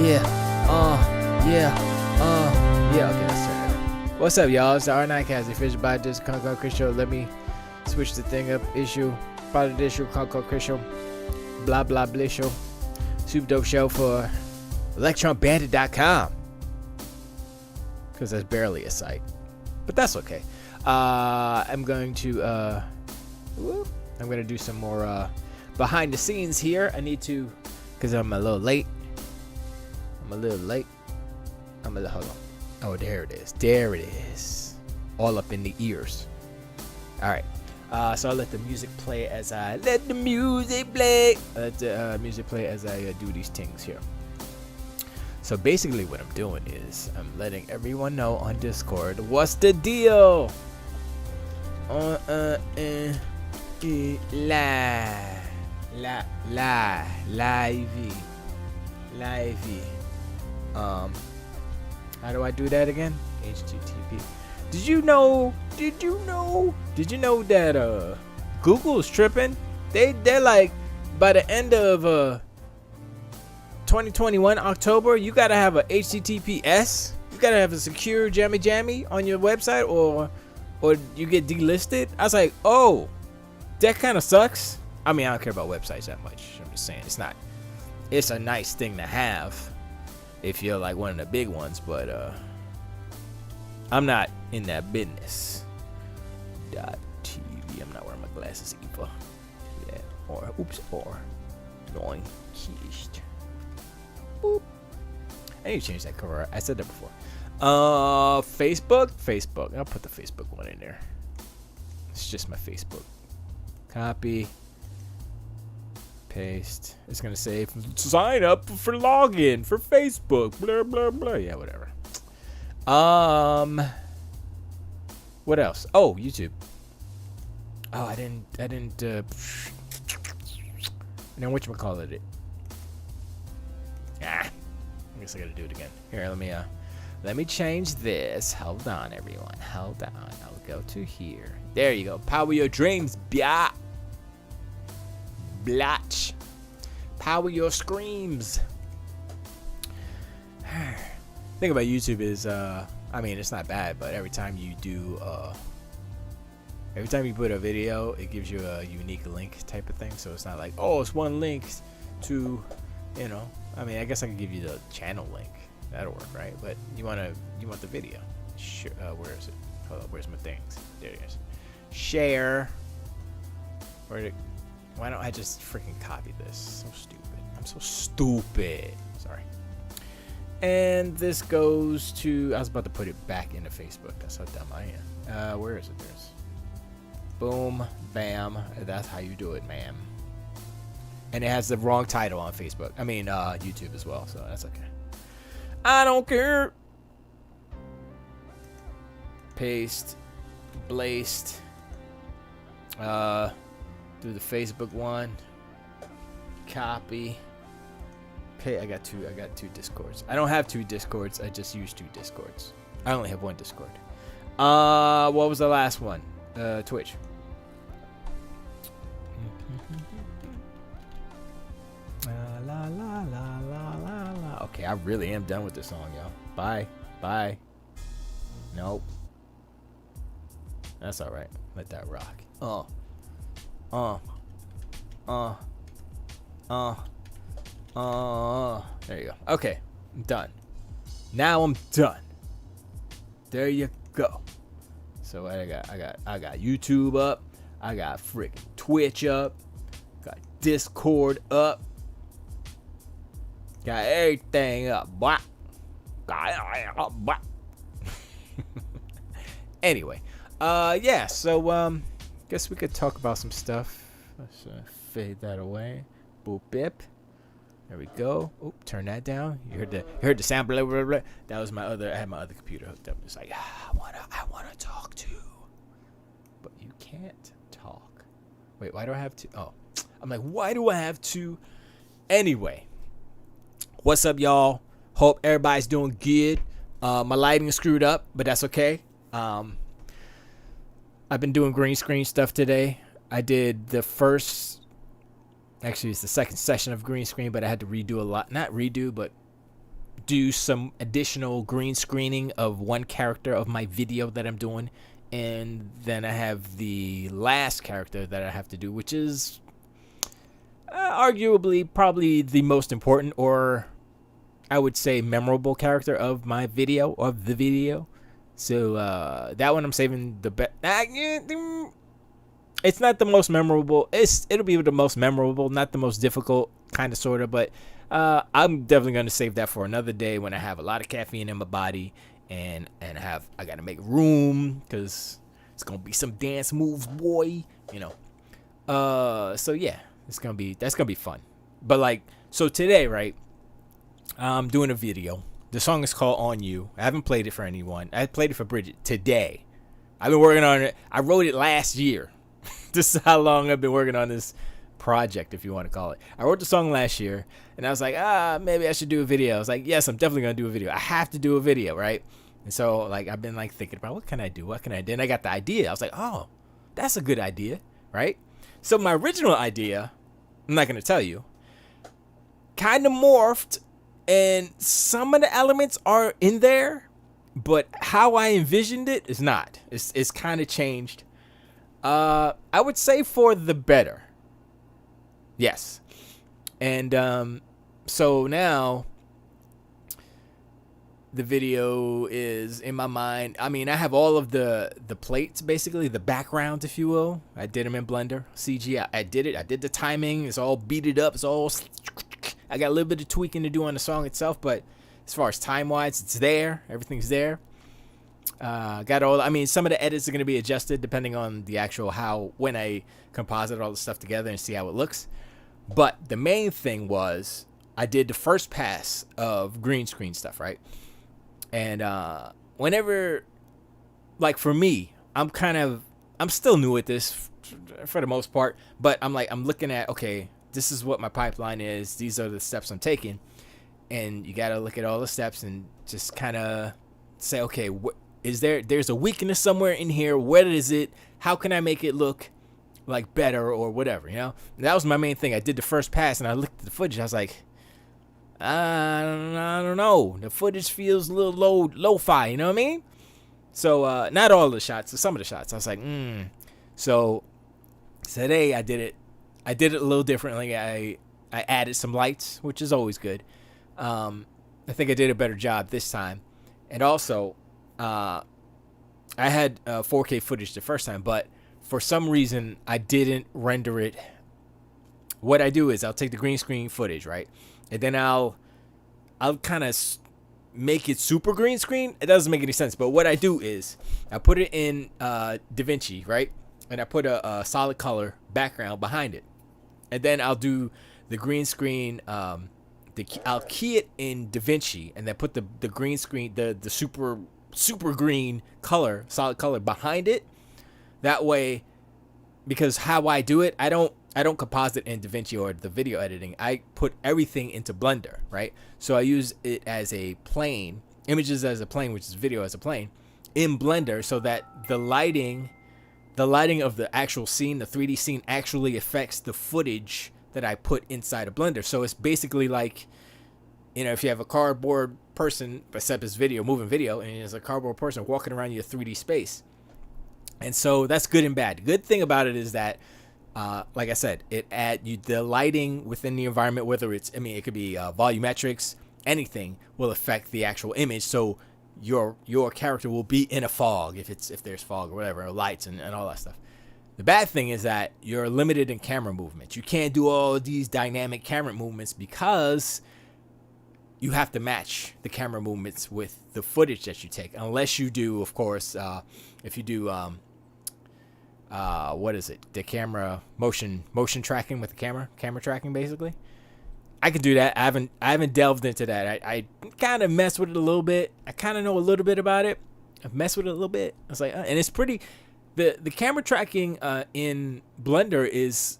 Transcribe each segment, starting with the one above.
Okay, let's turn it up. What's up, y'all? It's the R9cast, the official by this Concord Chris show. Let me switch the thing up. Part of this show, Concord Chris show. Blah, blah, blah show. Super dope show for ElectronBandit.com. Because that's barely a site. But that's okay. I'm going to do some more behind the scenes here. I need to, because I'm a little late. Hold on. Oh, there it is. All up in the ears. All right. So I'll let the music play as I do these things here. So basically what I'm doing is I'm letting everyone know on Discord what's the deal. Live. How do I do that again? HTTP. Did you know that Google is tripping? They're like, by the end of 2021 October, you gotta have a HTTPS. You gotta have a secure jammy on your website, or you get delisted. I was like, oh, that kind of sucks. I mean, I don't care about websites that much. I'm just saying, it's a nice thing to have if you're like one of the big ones, but I'm not in that business. .tv. I'm not wearing my glasses either. Yeah. Or R9cast. Boop. I need to change that cover. I said that before. Facebook. I'll put the Facebook one in there. It's just my Facebook. Copy. Paste. It's gonna say sign up for login for Facebook. Blah blah blah. Yeah, whatever. What else? Oh, YouTube. Oh, I didn't. Now whatchamacallit it? I guess I gotta do it again. Here, let me change this. Hold on, everyone. Hold on. I'll go to here. There you go. Power your dreams, blah. Blatch. Power your screams. Thing about YouTube is, I mean, it's not bad, but every time you put a video, it gives you a unique link type of thing. So it's not like, oh, it's one link to, I mean, I guess I could give you the channel link. That'll work, right? But you want the video. Sure. Where is it? Hold up. Where's my things? There it is. Share. Why don't I just freaking copy this? So stupid. I'm so stupid. Sorry. And this goes to, I was about to put it back into Facebook. That's how dumb I am. Where is it? There's boom, bam. That's how you do it, ma'am. And it has the wrong title on Facebook. I mean, YouTube as well. So that's okay. I don't care. Paste. Blast. Do the Facebook one. Copy. I got two Discords. I don't have two Discords. I just use two Discords. I only have one Discord. What was the last one? Twitch. La la la la la la. Okay, I really am done with this song, y'all. Bye. Nope. That's all right. Let that rock. There you go. Okay, I'm done. Now I'm done. There you go. So I got YouTube up. I got freaking Twitch up. Got Discord up. Got everything up. Anyway, yeah. So guess we could talk about some stuff. Let's fade that away. Boop bip. There we go. Oop, turn that down. You heard the sound. Blah, blah, blah. That was my other. I had my other computer hooked up. It's like I wanna talk to, but you can't talk. Wait, why do I have to? Oh, I'm like, why do I have to? Anyway, what's up, y'all? Hope everybody's doing good. My lighting is screwed up, but that's okay. I've been doing green screen stuff today. I did the first, actually it's the second session of green screen, but I had to redo a lot. Not redo, but do some additional green screening of one character of my video that I'm doing, and then I have the last character that I have to do, which is arguably probably the most important, or I would say memorable character of my video, of the video. So that one I'm saving the best. It's not the most memorable. It'll be the most memorable, not the most difficult, kind of, sort of. But I'm definitely going to save that for another day when I have a lot of caffeine in my body, and I got to make room because it's going to be some dance moves, boy. So yeah, that's gonna be fun. But like, so today, right? I'm doing a video. The song is called On You. I haven't played it for anyone. I played it for Bridget today. I've been working on it. I wrote it last year. This is how long I've been working on this project, if you want to call it. I wrote the song last year, and I was like, maybe I should do a video. I was like, yes, I'm definitely going to do a video. I have to do a video, right? And so, like, I've been, like, thinking about what can I do? And I got the idea. I was like, oh, that's a good idea, right? So my original idea, I'm not going to tell you, kind of morphed, and some of the elements are in there, but how I envisioned it is not. It's kind of changed. I would say for the better. Yes. And so now the video is in my mind. I mean, I have all of the plates, basically the backgrounds, if you will. I did them in Blender CG. I did it. I did the timing. It's all beated up. It's all. I got a little bit of tweaking to do on the song itself, but as far as time wise, it's there. Everything's there. Got all. I mean, some of the edits are going to be adjusted depending on the actual when I composite all the stuff together and see how it looks. But the main thing was I did the first pass of green screen stuff, right? And whenever, like, for me, I'm still new at this for the most part, but I'm looking at, okay, this is what my pipeline is. These are the steps I'm taking. And you got to look at all the steps and just kind of say, okay, there's a weakness somewhere in here. What is it? How can I make it look like better or whatever, And that was my main thing. I did the first pass and I looked at the footage. I was like, I don't know. The footage feels a little lo-fi, you know what I mean? So not all the shots, some of the shots. I was like, So today I did it. I did it a little differently. I added some lights, which is always good. I think I did a better job this time. And also, I had 4K footage the first time, but for some reason I didn't render it. What I do is I'll take the green screen footage, right? And then I'll kind of make it super green screen. It doesn't make any sense, but what I do is I put it in DaVinci, right? And I put a solid color background behind it. And then I'll do the green screen. I'll key it in DaVinci and then put the green screen, the super green color, solid color behind it. That way, because how I do it, I don't composite in DaVinci or the video editing. I put everything into Blender, right? So I use it as a plane, images as a plane, which is video as a plane, in Blender, so that the lighting of the actual scene, the 3D scene, actually affects the footage that I put inside of Blender. So it's basically like, if you have a cardboard person, except it's moving video, and there's a cardboard person walking around your 3D space. And so that's good and bad. The good thing about it is that, like I said, the lighting within the environment, whether it could be volumetrics, anything will affect the actual image. So your character will be in a fog if there's fog or whatever, or lights and all that stuff. The bad thing is that you're limited in camera movement. You can't do all of these dynamic camera movements because you have to match the camera movements with the footage that you take, unless you do, of course, if you do what is it? The camera motion tracking with the camera tracking, basically. I could do that. I haven't delved into that. I kind of mess with it a little bit. I kind of know a little bit about it. I've messed with it a little bit. I was like, and it's pretty. The camera tracking in Blender is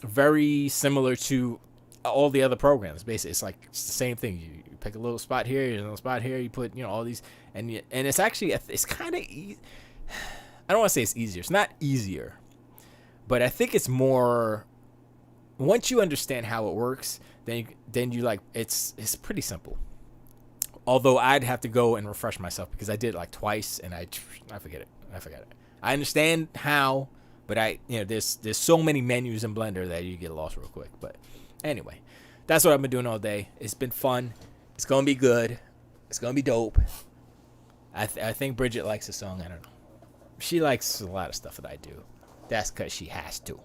very similar to all the other programs. Basically, it's the same thing. You pick a little spot here, a little spot here. You put all these, and it's actually kind of easy. I don't want to say it's easier. It's not easier, but I think it's more. Once you understand how it works, then you like it's pretty simple. Although I'd have to go and refresh myself because I did it like twice and I forget it. I understand how, but there's so many menus in Blender that you get lost real quick. But anyway, that's what I've been doing all day. It's been fun. It's gonna be good. It's gonna be dope. I think Bridget likes the song. I don't know. She likes a lot of stuff that I do. That's because she has to.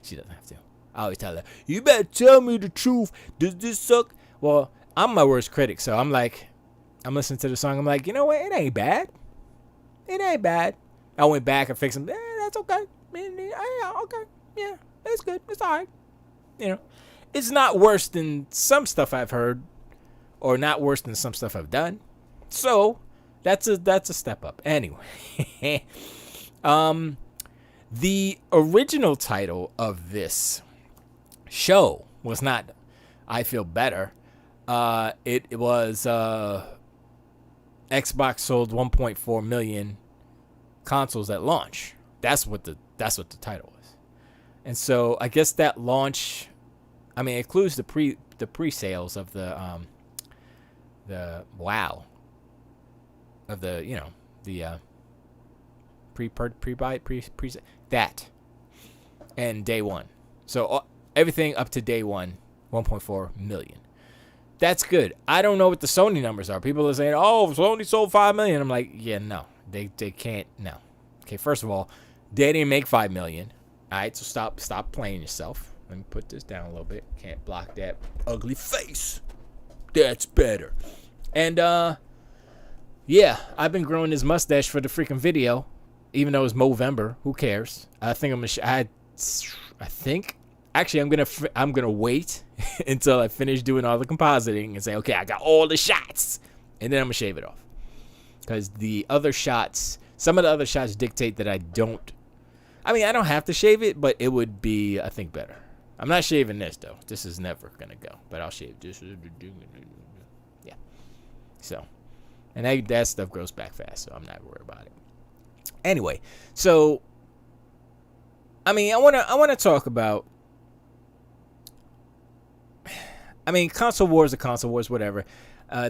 She doesn't have to. I always tell her, you better tell me the truth. Does this suck? Well, I'm my worst critic, so I'm listening to the song. I'm like, you know what? It ain't bad. It ain't bad. I went back and fixed them. That's okay. Yeah, okay. Yeah, it's good. It's all right. It's not worse than some stuff I've heard, or not worse than some stuff I've done. So that's a step up. Anyway, the original title of this show was not I Feel Better. It was Xbox sold 1.4 million consoles at launch. That's what the title was. And so I guess that launch, it includes the pre-sales of the WoW, of the pre-buy that, and day one. So everything up to day one, 1.4 million. That's good. I don't know what the Sony numbers are. People are saying, oh, Sony sold 5 million. I'm like, yeah, no. They can't. No. Okay, first of all, they didn't make 5 million. All right, so stop playing yourself. Let me put this down a little bit. Can't block that ugly face. That's better. And, yeah, I've been growing this mustache for the freaking video, even though it's Movember. Who cares? I think I'm gonna wait until I finish doing all the compositing and say, okay, I got all the shots, and then I'm gonna shave it off. Because some of the other shots dictate that I don't have to shave it, but it would be, I think, better. I'm not shaving this though. This is never gonna go, but I'll shave this. Yeah. So, and that stuff grows back fast, so I'm not worried about it. Anyway, so I wanna talk about. Console wars are console wars, whatever.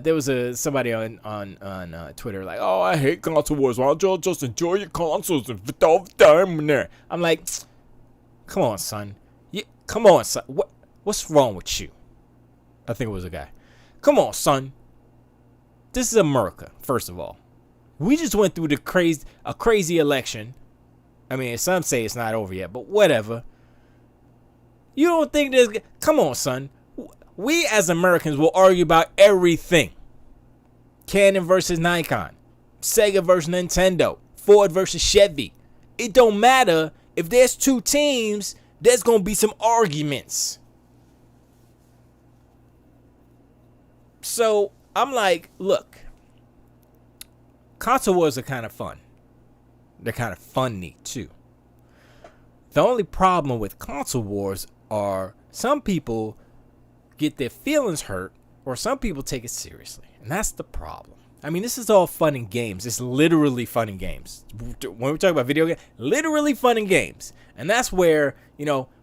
There was somebody on Twitter like, oh, I hate console wars. Why don't you just enjoy your consoles and fit all the time in there? I'm like, come on, son. What's wrong with you? I think it was a guy. Come on, son. This is America, first of all. We just went through a crazy election. Some say it's not over yet, but whatever. You don't think there's... Come on, son. We as Americans will argue about everything. Canon versus Nikon. Sega versus Nintendo. Ford versus Chevy. It don't matter. If there's two teams, there's going to be some arguments. So, I'm like, look. Console wars are kind of fun. They're kind of funny, too. The only problem with console wars are some people get their feelings hurt, or some people take it seriously, and that's the problem. This is all fun and games. It's literally fun and games. When we talk about video games, literally fun and games, and that's where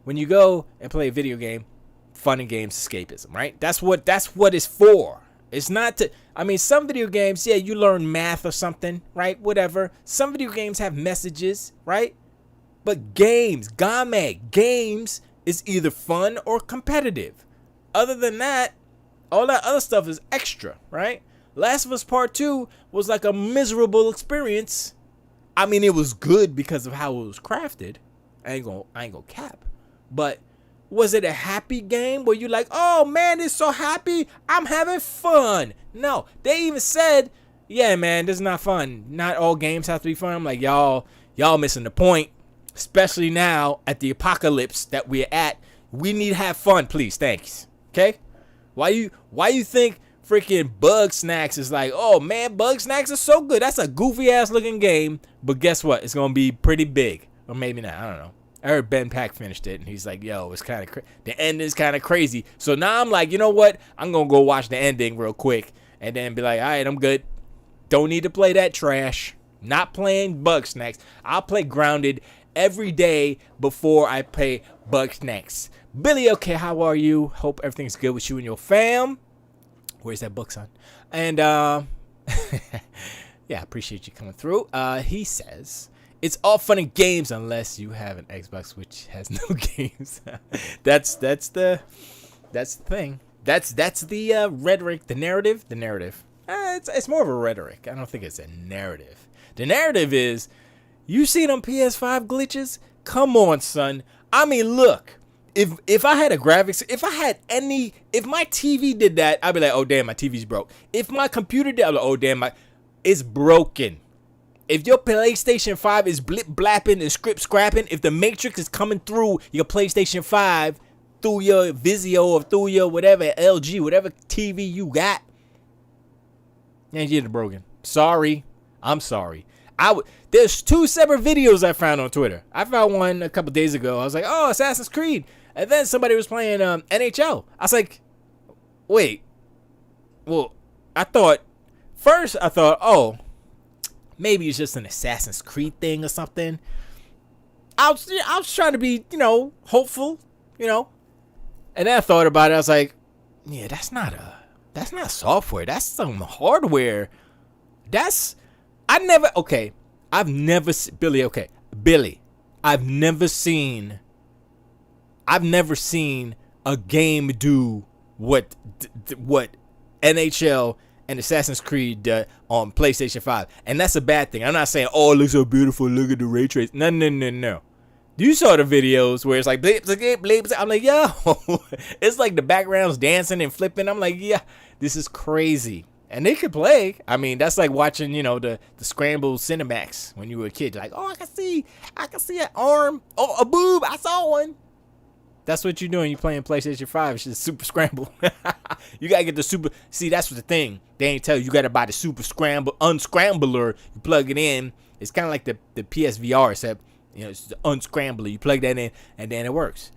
when you go and play a video game, fun and games, escapism, right? That's what it's for. It's not to. Some video games, yeah, you learn math or something, right? Whatever. Some video games have messages, right? But games is either fun or competitive. Other than that, all that other stuff is extra, right? Last of Us Part 2 was like a miserable experience. It was good because of how it was crafted. I ain't gonna cap. But was it a happy game where you're like, oh man, it's so happy, I'm having fun? No, they even said, yeah, man, this is not fun. Not all games have to be fun. I'm like, y'all missing the point. Especially now at the apocalypse that we're at. We need to have fun, please. Thanks. Okay? Why you think freaking Bug Snacks is like, oh man, Bug Snacks is so good. That's a goofy ass looking game, but guess what? It's gonna be pretty big, or maybe not. I don't know. I heard Ben Pack finished it, and he's like, yo, it's kind of the end is kind of crazy. So now I'm like, you know what? I'm gonna go watch the ending real quick, and then be like, all right, I'm good. Don't need to play that trash. Not playing Bug Snacks. I'll play Grounded every day before I play Bug Snacks. Billy, okay, how are you? Hope everything's good with you and your fam. Where's that book, son? And yeah, I appreciate you coming through. He says it's all fun and games unless you have an Xbox which has no games. that's the thing. That's the rhetoric, the narrative. It's more of a rhetoric. I don't think it's a narrative. The narrative is, you see them PS5 glitches? Come on, son. I mean, look. If I had a graphics, if my TV did that, I'd be like, oh damn, my TV's broke. If my computer did, I'd be like, oh damn, it's broken. If your PlayStation 5 is blip blapping and script scrapping, if the matrix is coming through your PlayStation 5 through your Vizio or through your whatever LG, whatever TV you got, and you're broken. Sorry, I'm sorry. There's 2 separate videos I found on Twitter. I found one a couple days ago. I was like, oh, Assassin's Creed. And then somebody was playing NHL. I was like, wait. Well, I thought, oh, maybe it's just an Assassin's Creed thing or something. I was trying to be, hopeful, And then I thought about it. I was like, yeah, that's not software. That's some hardware. I've never seen a game do what NHL and Assassin's Creed on PlayStation 5. And that's a bad thing. I'm not saying, oh, it looks so beautiful, look at the ray trace. No. You saw the videos where it's like, bleep, bleep, bleep. I'm like, yo, it's like the background's dancing and flipping. I'm like, yeah, this is crazy. And they could play. I mean, that's like watching, the scrambled Cinemax when you were a kid. You're like, oh, I can see an arm. Oh, a boob. I saw one. That's what you're doing. You're playing PlayStation 5. It's just super scramble. You got to get the super. See, that's the thing. They ain't tell you. You got to buy the super unscrambler. You plug it in. It's kind of like the PSVR, except, it's the unscrambler. You plug that in, and then it works.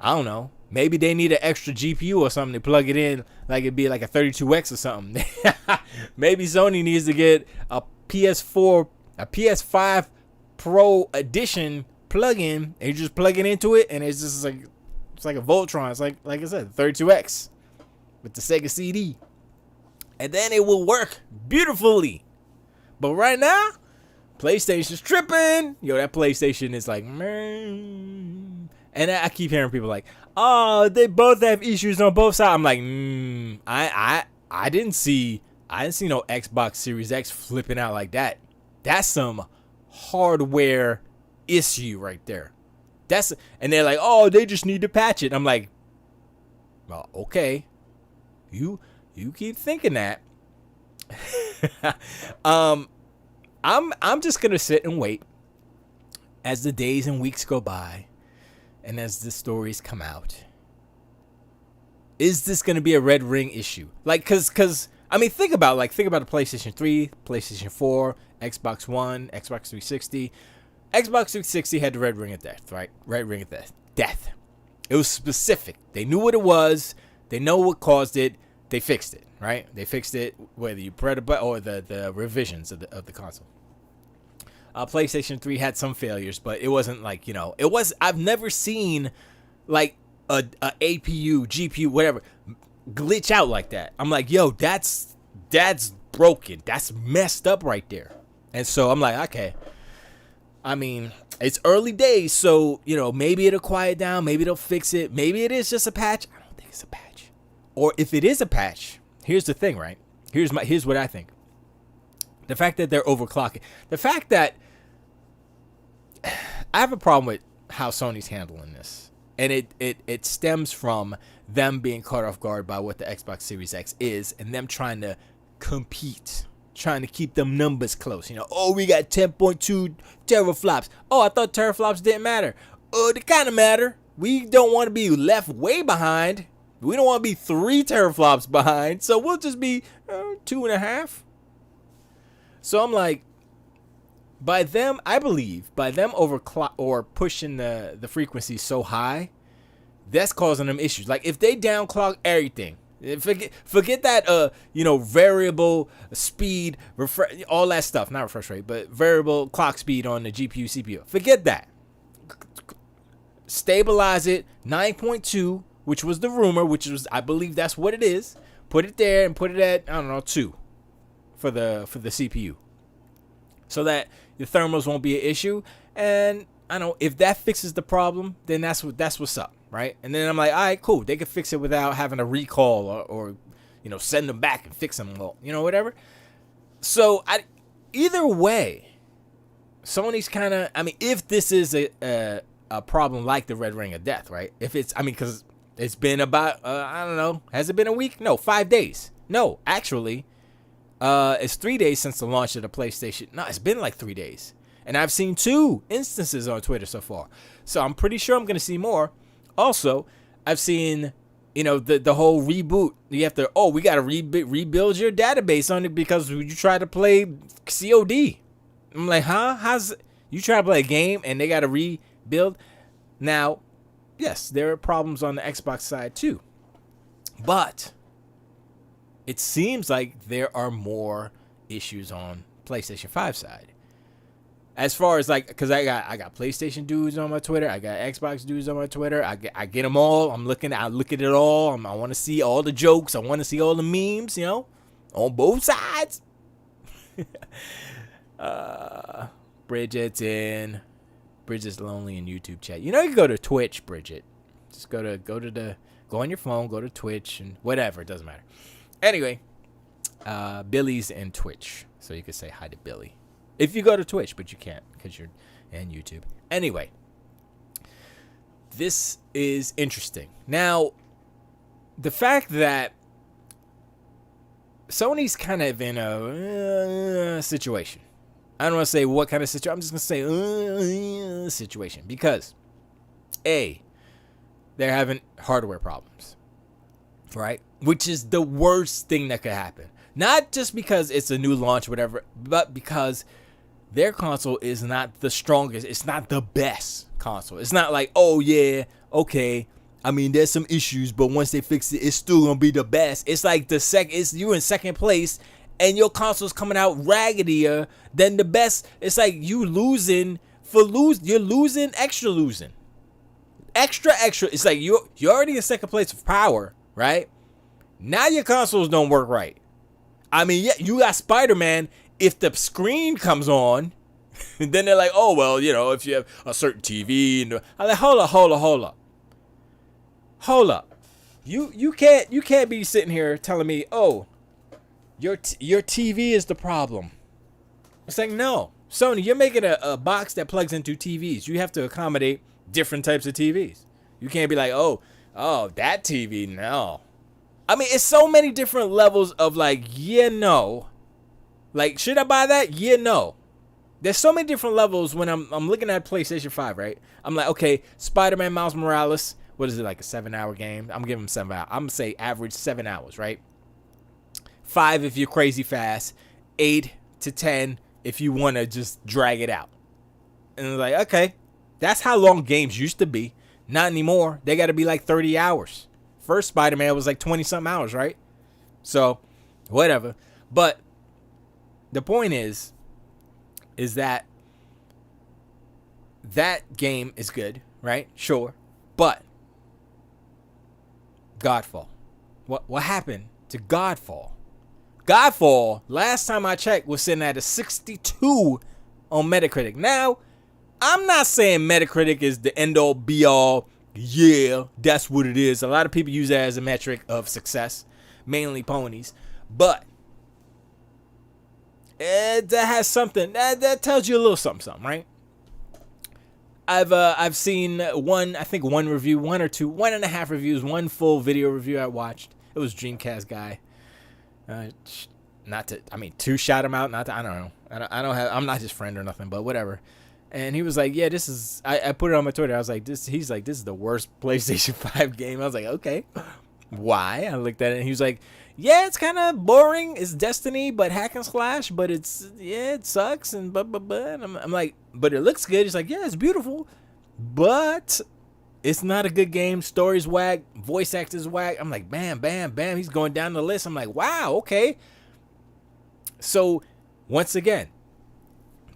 I don't know. Maybe they need an extra GPU or something to plug it in, like it'd be like a 32X or something. Maybe Sony needs to get a PS5 Pro Edition plug-in, and you just plug it into it, and it's just like a Voltron. It's like I said, 32X with the Sega CD, and then it will work beautifully. But right now, PlayStation's tripping. That PlayStation is like, man. And I keep hearing people like, oh, they both have issues on both sides. I'm like, I didn't see no Xbox Series X flipping out like that. That's some hardware issue right there. And they're like, oh, they just need to patch it. I'm like, well, okay, you keep thinking that. I'm just gonna sit and wait as the days and weeks go by. And as the stories come out, is this going to be a red ring issue? Like, cause I mean, think about the PlayStation 3, PlayStation 4, Xbox One, Xbox 360. Xbox 360 had the red ring of death, right? Red ring of death. It was specific. They knew what it was. They know what caused it. They fixed it, right? They fixed it whether you press a button or the revisions of the console. PlayStation 3 had some failures, but it wasn't like, it was. I've never seen like a APU, GPU, whatever, glitch out like that. I'm like, yo, that's broken. That's messed up right there. And so I'm like, okay. I mean, it's early days, so maybe it'll quiet down. Maybe they'll fix it. Maybe it is just a patch. I don't think it's a patch. Or if it is a patch, here's the thing, right? Here's what I think. The fact that they're overclocking. The fact that I have a problem with how Sony's handling this. And it stems from them being caught off guard by what the Xbox Series X is and them trying to compete, trying to keep them numbers close. Oh, we got 10.2 teraflops. Oh, I thought teraflops didn't matter. Oh, they kind of matter. We don't want to be left way behind. We don't want to be 3 teraflops behind. So we'll just be 2.5. So I'm like, by them overclock or pushing the frequency so high, that's causing them issues. Like if they downclock everything, forget that variable speed, all that stuff, not refresh rate, but variable clock speed on the GPU, CPU. Forget that. Stabilize it 9.2, which was the rumor, which was, I believe that's what it is. Put it there and put it at, I don't know, 2 for the CPU, so that the thermals won't be an issue. And I don't know if that fixes the problem, then that's what's up, right? And then I'm like, all right, cool. They can fix it without having to recall or send them back and fix them, whatever. So either way, Sony's kind of, if this is a problem like the Red Ring of Death, right? If it's, because it's been about, I don't know, has it been a week? No, 5 days. No, actually, it's 3 days since the launch of the PlayStation. No, it's been like 3 days. And I've seen 2 instances on Twitter so far. So I'm pretty sure I'm going to see more. Also, I've seen, the whole reboot. You have to, we got to rebuild your database on it because you try to play COD. I'm like, huh? You try to play a game and they got to rebuild? Now, yes, there are problems on the Xbox side too. But it seems like there are more issues on PlayStation 5 side. As far as because I got PlayStation dudes on my Twitter, I got Xbox dudes on my Twitter. I get them all. I look at it all. I want to see all the jokes. I want to see all the memes. On both sides. Bridget's lonely in YouTube chat. You can go to Twitch, Bridget. Just go on your phone, go to Twitch and whatever. It doesn't matter. Anyway, Billy's in Twitch, so you can say hi to Billy. If you go to Twitch, but you can't because you're in YouTube. Anyway, this is interesting. Now, the fact that Sony's kind of in a situation. I don't want to say what kind of situation. I'm just going to say situation. Because, A, they're having hardware problems. Right? Which is the worst thing that could happen. Not just because it's a new launch, whatever, but because their console is not the strongest. It's not the best console. It's not like, oh yeah, okay. There's some issues, but once they fix it, it's still gonna be the best. It's like you're in second place, and your console's coming out raggedier than the best. It's like you losing. You're losing. Extra. It's like you're already in second place for power, right? Now your consoles don't work right. Yeah, you got Spider-Man. If the screen comes on, then they're like, oh, well, if you have a certain TV. I'm like, hold up. You can't be sitting here telling me, oh, your TV is the problem. It's like, no. Sony, you're making a box that plugs into TVs. You have to accommodate different types of TVs. You can't be like, oh, that TV, no. It's so many different levels of should I buy that? Yeah, no. There's so many different levels when I'm looking at PlayStation 5, right? I'm like, okay, Spider-Man Miles Morales, what is it, like a 7-hour game? I'm giving him 7 hours. I'm going to say average 7 hours, right? 5 if you're crazy fast. 8 to 10 if you want to just drag it out. And it's like, okay, that's how long games used to be. Not anymore. They got to be like 30 hours. First Spider-Man was like 20-something hours, right? So, whatever. But the point is that game is good, right? Sure. But Godfall. What happened to Godfall? Godfall, last time I checked, was sitting at a 62 on Metacritic. Now, I'm not saying Metacritic is the end-all, be-all. Yeah, that's what it is. A lot of people use that as a metric of success, mainly ponies. But that has something that tells you a little something, right? I've seen one review, 1 or 2, 1.5 reviews, one full video review I watched. It was Dreamcast guy. To shout him out, I don't know. I'm not his friend or nothing, but whatever. And he was like, yeah, this is, I put it on my Twitter. I was like, he's like, this is the worst PlayStation 5 game. I was like, okay, why? I looked at it and he was like, yeah, it's kind of boring. It's Destiny, but hack and slash, but it sucks and blah, blah, blah. And I'm like, but it looks good. He's like, yeah, it's beautiful, but it's not a good game. Story's whack. Voice actor's whack. I'm like, bam, bam, bam. He's going down the list. I'm like, wow, okay. So once again,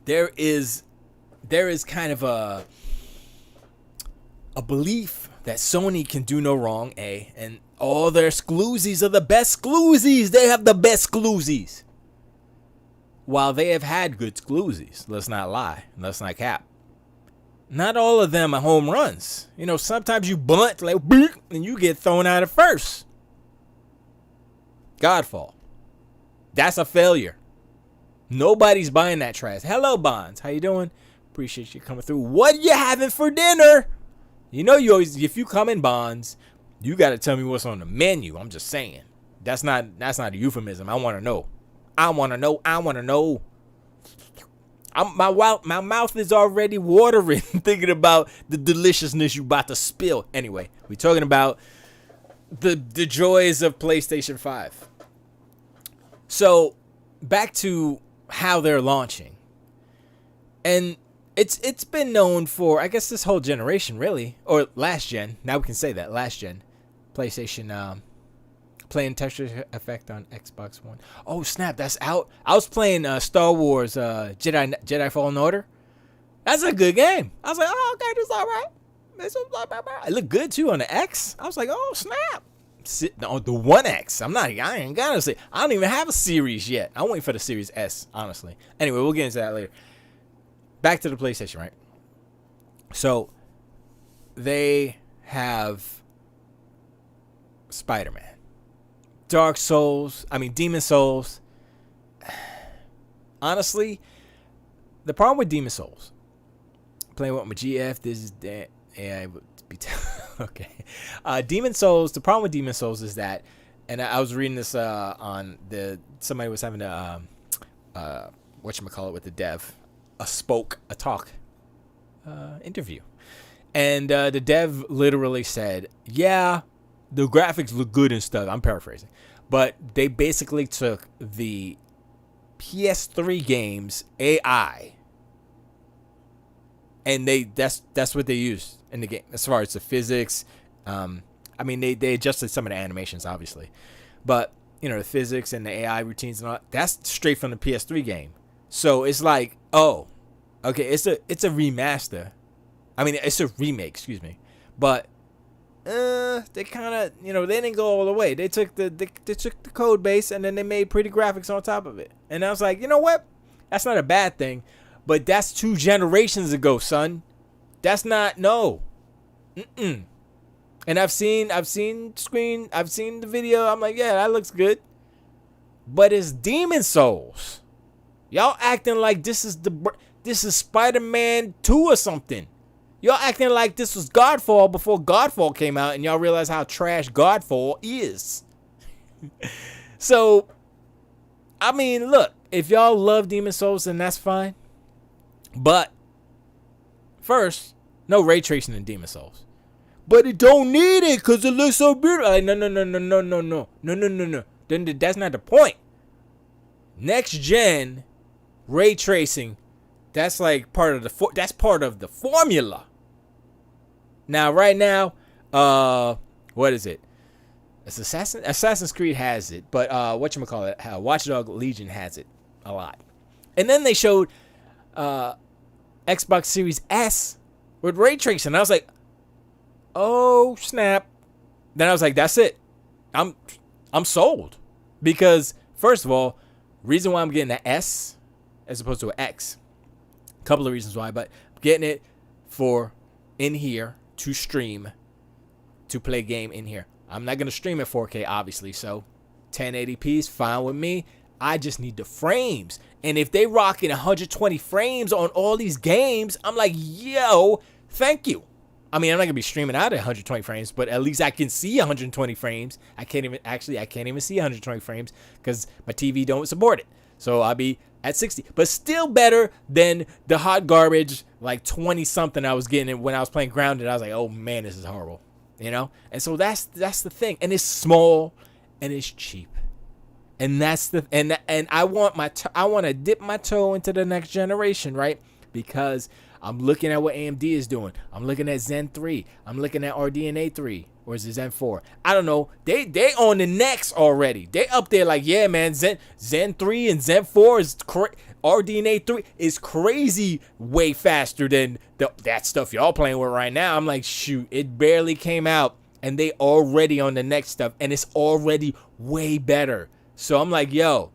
there is kind of a belief that Sony can do no wrong, and all their exclusives are the best exclusives. They have the best exclusives. While they have had good exclusives, let's not lie, let's not cap. Not all of them are home runs. You know, sometimes you bunt like and you get thrown out at first. Godfall. That's a failure. Nobody's buying that trash. Hello, Bonds. How you doing? Appreciate you coming through. What you having for dinner? You know, you always, if you come in Bonds, you got to tell me what's on the menu. I'm just saying. That's not a euphemism. I want to know. I want to know. My mouth is already watering thinking about the deliciousness you about to spill. Anyway, we're talking about the joys of PlayStation 5. So, back to how they're launching. And it's been known for, I guess, this whole generation, really. Or last gen. Now we can say that. Last gen. PlayStation, playing texture effect on Xbox One. Oh, snap. That's out. I was playing Star Wars Jedi Fallen Order. That's a good game. I was like, oh, okay, this is all right. It looked good, too, on the X. I was like, oh, snap. On the One X. I ain't gonna say. I don't even have a Series yet. I'm waiting for the Series S, honestly. Anyway, we'll get into that later. Back to the PlayStation, right? So, they have Spider-Man, Demon Souls. Honestly, the problem with Demon Souls, playing with my GF, this is that. Yeah, okay. Demon Souls. The problem with Demon Souls is that, and I was reading this on somebody was having a whatchamacallit with the dev, a talk interview, and the dev literally said, yeah, the graphics look good and stuff. I'm paraphrasing, but they basically took the PS3 games AI, and that's what they used in the game as far as the physics. They adjusted some of the animations, obviously, but you know, the physics and the AI routines and all that's straight from the PS3 game. So it's like, oh, okay, it's a remaster. It's a remake, excuse me, but they kind of, you know, they didn't go all the way. They took the code base and then they made pretty graphics on top of it. And I was like, you know what? That's not a bad thing, but that's 2 generations ago, son. That's not, no. And I've seen the video. I'm like, yeah, that looks good. But it's Demon Souls. Y'all acting like this is Spider-Man 2 or something. Y'all acting like this was Godfall before Godfall came out, and y'all realize how trash Godfall is. So, look, if y'all love Demon Souls, then that's fine. But first, no ray tracing in Demon Souls. But it don't need it because it looks so beautiful. No. That's not the point. Next gen ray tracing, that's like part of the formula. Now, right now, what is it? It's Assassin's Creed has it, but whatchamacallit, Watch Dogs Legion has it a lot. And then they showed Xbox Series S with ray tracing. I was like, oh snap. Then I was like, that's it. I'm sold. Because first of all, reason why I'm getting an S as opposed to an X. A couple of reasons why, but I'm getting it for in here to stream, to play game in here. I'm not going to stream at 4K, obviously, so 1080p is fine with me. I just need the frames. And if they rocking 120 frames on all these games, I'm like, yo, thank you. I'm not going to be streaming out at 120 frames, but at least I can see 120 frames. I can't even see 120 frames because my TV don't support it. So I'll be at 60, but still better than the hot garbage, like 20 something I was getting when I was playing Grounded. I was like, oh man, this is horrible, you know? And so that's the thing. And it's small and it's cheap. And that's and I want to dip my toe into the next generation, right? Because I'm looking at what AMD is doing. I'm looking at Zen 3. I'm looking at RDNA 3. Or is it Zen 4? I don't know. They on the next already. They up there like, yeah, man, Zen 3 and Zen 4 is RDNA 3 is crazy way faster than that stuff y'all playing with right now. I'm like, shoot, it barely came out and they already on the next stuff and it's already way better. So I'm like, yo,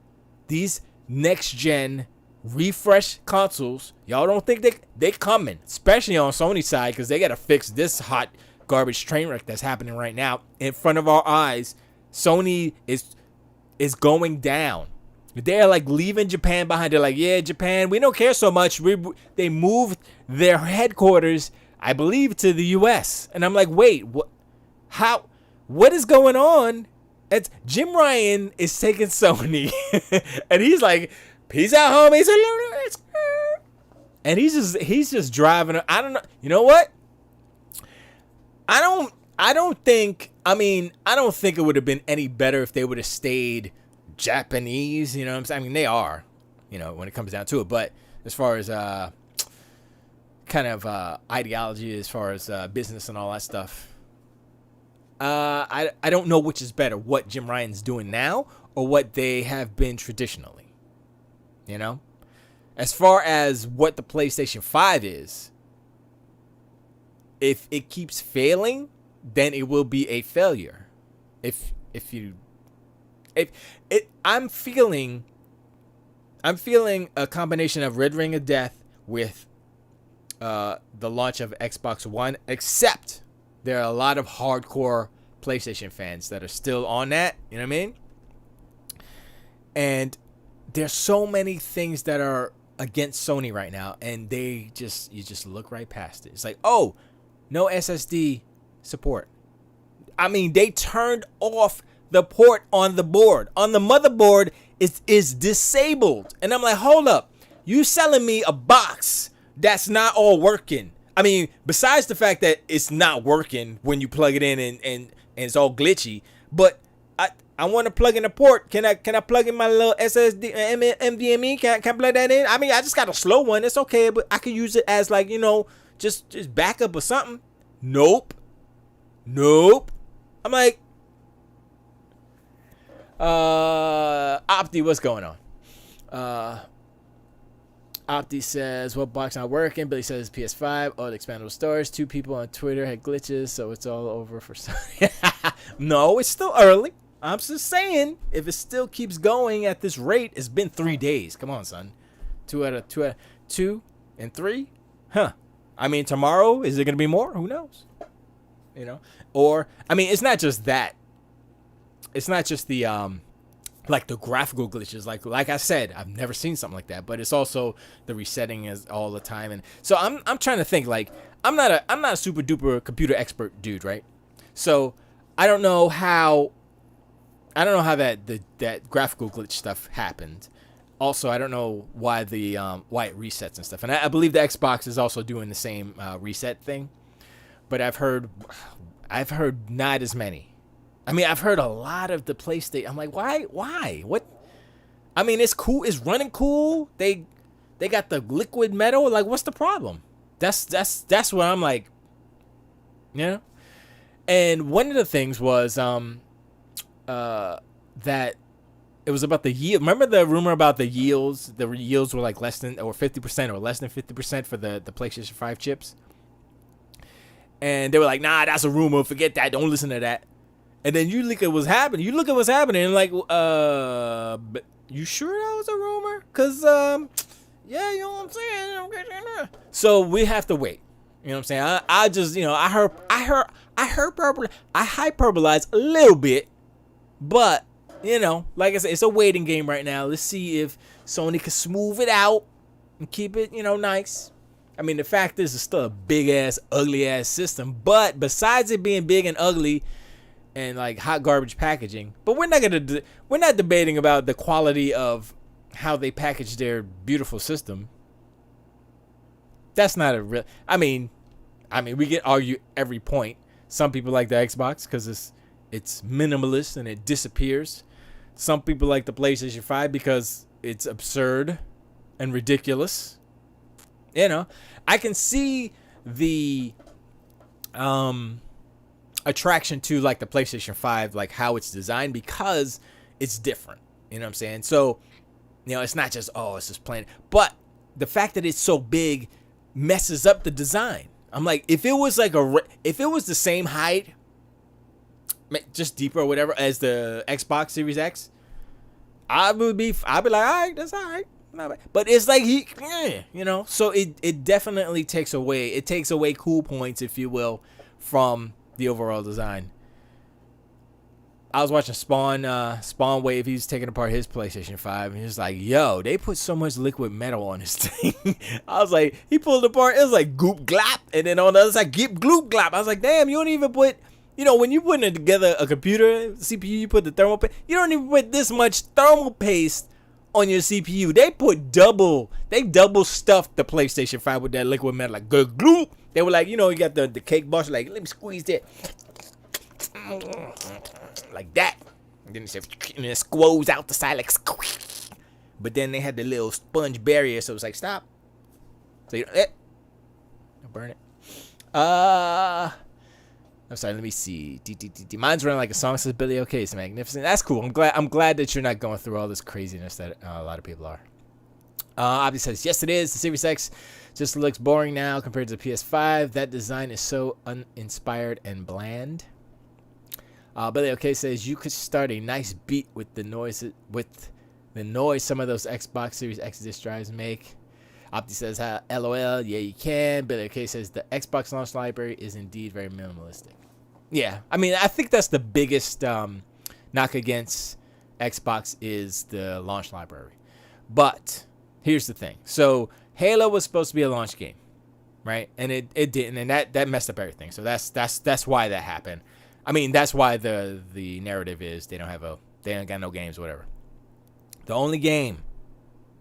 these next gen refresh consoles, y'all don't think they coming, especially on Sony's side, because they got to fix this hot garbage train wreck that's happening right now in front of our eyes. Sony is going down. They're like leaving Japan behind. They're like, yeah, Japan, we don't care so much. They moved their headquarters, I believe, to the US. And I'm like, wait, what is going on? It's Jim Ryan is taking Sony and he's like, peace out, homies. And he's just driving. I don't know. You know what? I don't think it would have been any better if they would have stayed Japanese, you know what I'm saying? I mean, they are, you know, when it comes down to it. But as far as kind of ideology, as far as business and all that stuff, I don't know which is better, what Jim Ryan's doing now or what they have been traditionally, you know? As far as what the PlayStation 5 is, if it keeps failing, then it will be a failure. I'm feeling a combination of Red Ring of Death with the launch of Xbox One, except there are a lot of hardcore PlayStation fans that are still on that, you know what I mean? And there's so many things that are against Sony right now, and you just look right past it. It's like, oh, no SSD support. I mean, they turned off the port on the board. On the motherboard, is disabled. And I'm like, hold up. You selling me a box that's not all working. I mean, besides the fact that it's not working when you plug it in and it's all glitchy, but I want to plug in a port. Can I plug in my little SSD NVMe? Can I plug that in? I mean, I just got a slow one. It's okay, but I can use it as like, you know, just backup or something. Nope. I'm like, Opti, what's going on? Opti says, what box not working? Billy says PS5. Oh, the expandable storage. 2 people on Twitter had glitches, so it's all over for some. No, it's still early. I'm just saying, if it still keeps going at this rate, it's been 3 days. Come on, son. 2 and 3? Huh. I mean, tomorrow, is it going to be more? Who knows? You know? Or, I mean, it's not just that. It's not just the, like the graphical glitches. Like I said, I've never seen something like that. But it's also the resetting is all the time. And so I'm trying to think, like, I'm not a super duper computer expert dude, right? So I don't know how that graphical glitch stuff happened. Also, I don't know why why it resets and stuff. And I believe the Xbox is also doing the same reset thing. But I've heard not as many. I mean, I've heard a lot of the PlayStation. I'm like, why? What? I mean, it's cool. It's running cool. They got the liquid metal. Like, what's the problem? That's what I'm like. You know? And one of the things was that it was about the yield. Remember the rumor about the yields? The yields were like less than or 50% or less than 50% for the PlayStation 5 chips. And they were like, nah, that's a rumor. Forget that. Don't listen to that. And then you look at what's happening. And like, but you sure that was a rumor? Cause yeah, you know what I'm saying. So we have to wait. You know what I'm saying? I just, you know, I hyperbolize a little bit, but you know, like I said, it's a waiting game right now. Let's see if Sony can smooth it out and keep it, you know, nice. I mean, the fact is, it's still a big ass, ugly ass system. But besides it being big and ugly, and like hot garbage packaging, but we're not debating about the quality of how they package their beautiful system. That's not a real. I mean, we can argue every point. Some people like the Xbox because it's minimalist and it disappears. Some people like the PlayStation 5 because it's absurd and ridiculous. You know, I can see the attraction to like the PlayStation 5, like how it's designed, because it's different. You know what I'm saying? So, you know, it's not just, oh, it's just plain, but the fact that it's so big messes up the design. I'm like, if it was the same height, just deeper or whatever as the Xbox Series X, I'd be like, all right, that's all right. But it's like you know, so it definitely takes away cool points, if you will, from the overall design. I was watching Spawn Wave. He was taking apart his PlayStation 5, and he was like, yo, they put so much liquid metal on this thing. I was like, he pulled it apart, it was like goop glop, and then on the other side, gip gloop glop. I was like, damn, you don't even put, you know, when you put together a computer CPU, you put the thermal paste. You don't even put this much thermal paste on your CPU. They double stuffed the PlayStation 5 with that liquid metal, like glue. They were like, you know, you got the cake boss, like, let me squeeze that, like that. And then it squoze out the side, like, but then they had the little sponge barrier, so it was like, stop. So you don't burn it. I'm sorry, let me see. Mine's running like a song, says Billy. Okay, it's magnificent. That's cool. I'm glad that you're not going through all this craziness that a lot of people are. Obby says, yes, it is. The Series X just looks boring now compared to the PS5. That design is so uninspired and bland. Billy OK says, you could start a nice beat with the noise some of those Xbox Series X disc drives make. Opti says, LOL, yeah, you can. Billy OK says, the Xbox launch library is indeed very minimalistic. Yeah, I mean, I think that's the biggest knock against Xbox is the launch library. But here's the thing. So Halo was supposed to be a launch game, right? And it didn't, and that messed up everything. So that's why that happened. I mean, that's why the narrative is they ain't got no games, whatever. The only game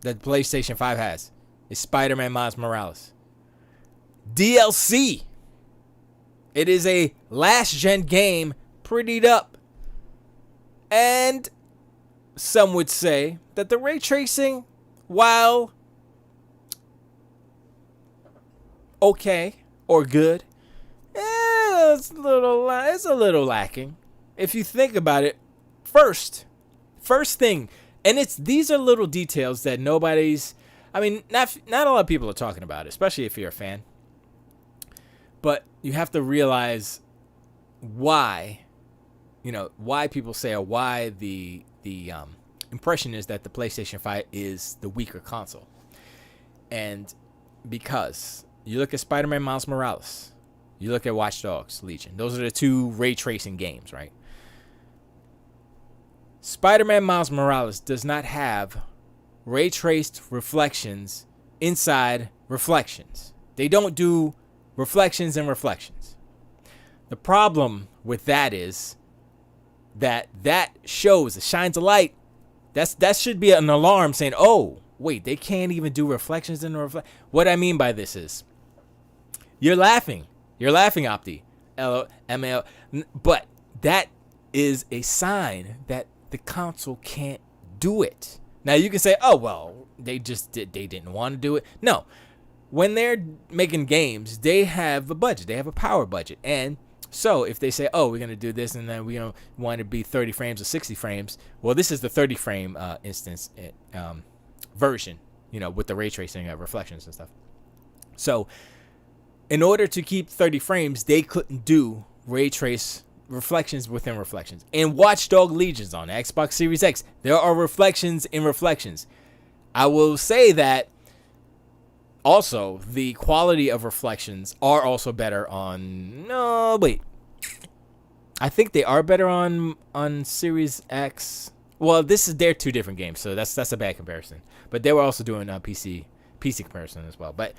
that the PlayStation 5 has is Spider-Man Miles Morales. DLC. It is a last-gen game prettied up. And some would say that the ray tracing, while okay or good, it's a little lacking. If you think about it, first thing, and these are little details that not a lot of people are talking about it, especially if you're a fan. But you have to realize why people say, or why the impression is that the PlayStation 5 is the weaker console. And because you look at Spider-Man Miles Morales, you look at Watch Dogs Legion, those are the two ray tracing games, right? Spider-Man Miles Morales does not have ray traced reflections inside reflections. They don't do reflections and reflections. The problem with that is that shines a light. That should be an alarm saying, oh, wait, they can't even do reflections in the reflect. What I mean by this is, you're laughing, Opti, LML, but that is a sign that the console can't do it. Now you can say, oh, well, they didn't want to do it. No, when they're making games, they have a budget, they have a power budget, and so if they say, oh, we're going to do this and then we want to be 30 frames or 60 frames, well, this is the 30 frame instance version, with the ray tracing reflections and stuff. So in order to keep 30 frames, they couldn't do ray trace reflections within reflections. In Watch Dogs Legions on the Xbox Series X, there are reflections in reflections. I will say that also, the quality of reflections are also better on... No, wait. I think they are better on Series X. Well, they're two different games, so that's a bad comparison. But they were also doing a PC comparison as well. But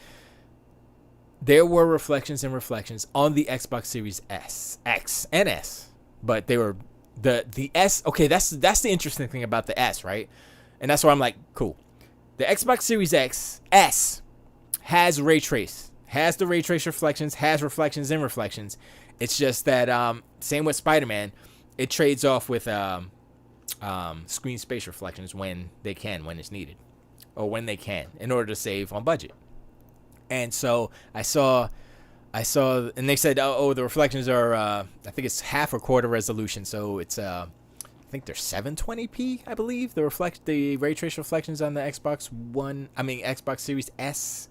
there were reflections and reflections on the Xbox Series X, and S. But they were... The S... Okay, that's the interesting thing about the S, right? And that's why I'm like, cool. The Xbox Series S has the ray trace reflections, has reflections in reflections. It's just that same with Spider-Man, it trades off with screen space reflections when it's needed, or when they can, in order to save on budget. And so I saw, and they said, oh, the reflections are, I think it's half or quarter resolution. So it's, I think they're 720p, I believe. The ray trace reflections on the Xbox Series S,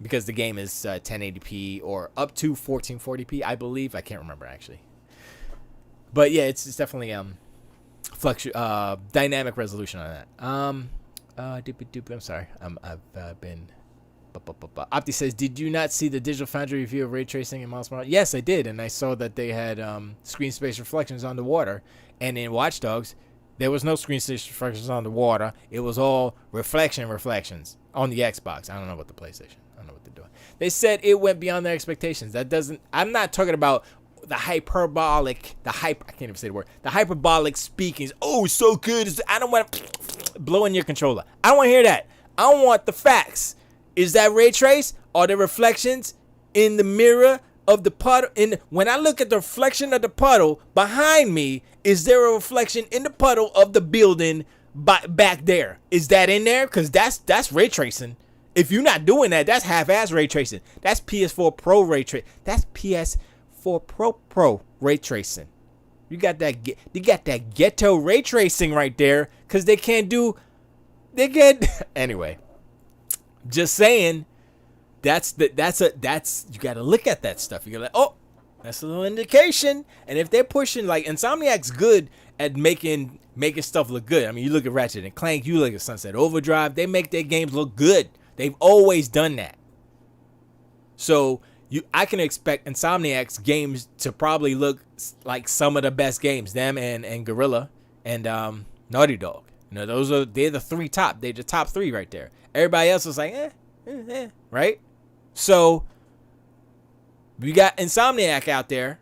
because the game is 1080p or up to 1440p, I believe. I can't remember actually. But yeah, it's definitely dynamic resolution on that. I'm sorry. I've been. Opti says, did you not see the Digital Foundry review of ray tracing in Miles Morales? Yes, I did, and I saw that they had screen space reflections on the water, and in Watch Dogs, there was no screen space reflections on the water. It was all reflections on the Xbox. I don't know about the PlayStation. I don't know what they're doing. They said it went beyond their expectations. I'm not talking about the hyperbolic speakings. Oh, it's so good. I don't want to blow in your controller. I don't want to hear that. I want the facts. Is that ray trace? Are there reflections in the mirror of the puddle? When I look at the reflection of the puddle behind me, is there a reflection in the puddle of the building back there? Is that in there? Because that's ray tracing. If you're not doing that, that's half-ass ray tracing. That's PS4 Pro ray tracing. That's PS4 Pro ray tracing. You got that ghetto ray tracing right there, because anyway. Just saying, you got to look at that stuff. You got oh, that's a little indication. And if they're pushing, like, Insomniac's good at making stuff look good. I mean, you look at Ratchet and Clank, you look at Sunset Overdrive, they make their games look good. They've always done that. So I can expect Insomniac's games to probably look like some of the best games. Them and Guerrilla and Naughty Dog. You know, they're the top three right there. Everybody else was like, right? So we got Insomniac out there,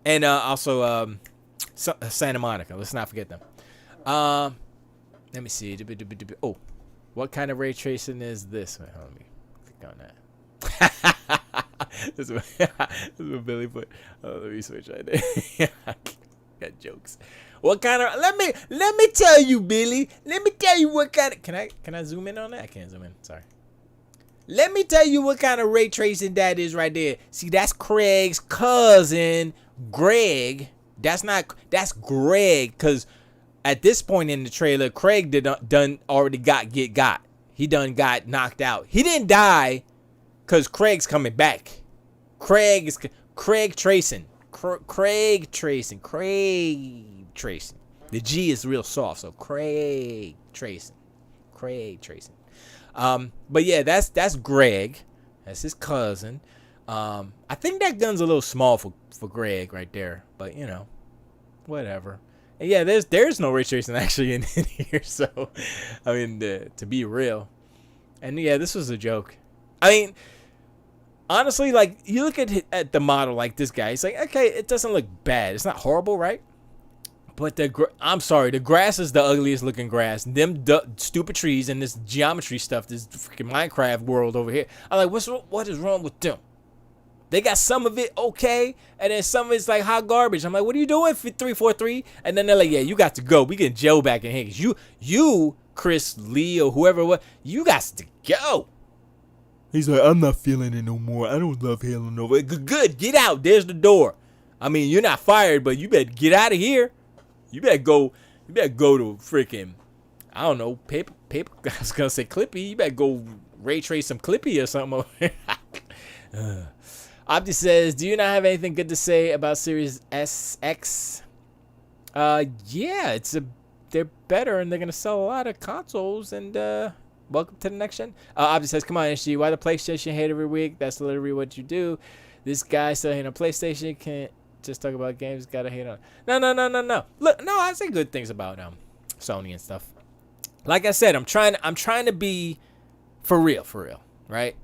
and also Santa Monica. Let's not forget them. Let me see. Oh, what kind of ray tracing is this? Wait, let me click on that. This is what Billy put. Oh, let me switch right there. Got jokes. What kind of? Let me tell you, Billy. Let me tell you what kind of. Can I zoom in on that? I can't zoom in. Sorry. Let me tell you what kind of ray tracing that is right there. See, that's Craig's cousin, Greg. That's Greg. Cause at this point in the trailer, Craig already got. He done got knocked out. He didn't die, cause Craig's coming back. Craig tracing. Craig tracing. The G is real soft, so Craig tracing. But yeah, that's Greg. That's his cousin. I think that gun's a little small for Greg right there, but you know, whatever. And yeah, there's no ray tracing actually in here, so I mean, to be real. And yeah, this was a joke. I mean, honestly, like, you look at the model, like this guy, he's like, okay, it doesn't look bad. It's not horrible, right? But I'm sorry, the grass is the ugliest looking grass. Them stupid trees and this geometry stuff, this freaking Minecraft world over here. I'm like, what is wrong with them? They got some of it okay, and then some of it's like hot garbage. I'm like, what are you doing for 343? And then they're like, yeah, you got to go. We getting Joe back in here. 'Cause you, Chris Lee, or whoever it was, you got to go. He's like, I'm not feeling it no more. I don't love Halo Nova. Good, get out. There's the door. I mean, you're not fired, but you better get out of here. You better go to freaking, I don't know, paper. I was gonna say Clippy. You better go ray trace some Clippy or something. Opti says, do you not have anything good to say about Series SX? Yeah, they're better and they're gonna sell a lot of consoles, and welcome to the next gen. Opti says, come on, SG, why the PlayStation hate every week? That's literally what you do. This guy still hating on PlayStation, can't just talk about games, gotta hate on. No. Look, no, I say good things about Sony and stuff. Like I said, I'm trying to be for real, right?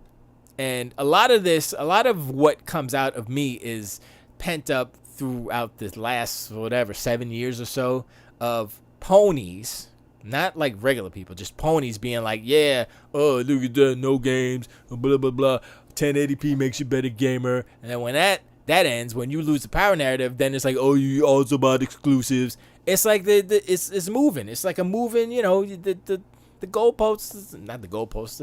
And a lot of what comes out of me is pent up throughout this last 7 years or so of ponies, not like regular people, just ponies being like, yeah, oh, look at that, no games, blah blah blah, 1080p makes you a better gamer. And then when that ends, when you lose the power narrative, then it's like, oh, you also about exclusives. It's like it's moving. It's like a moving, you know, the the goalposts, not the goalposts,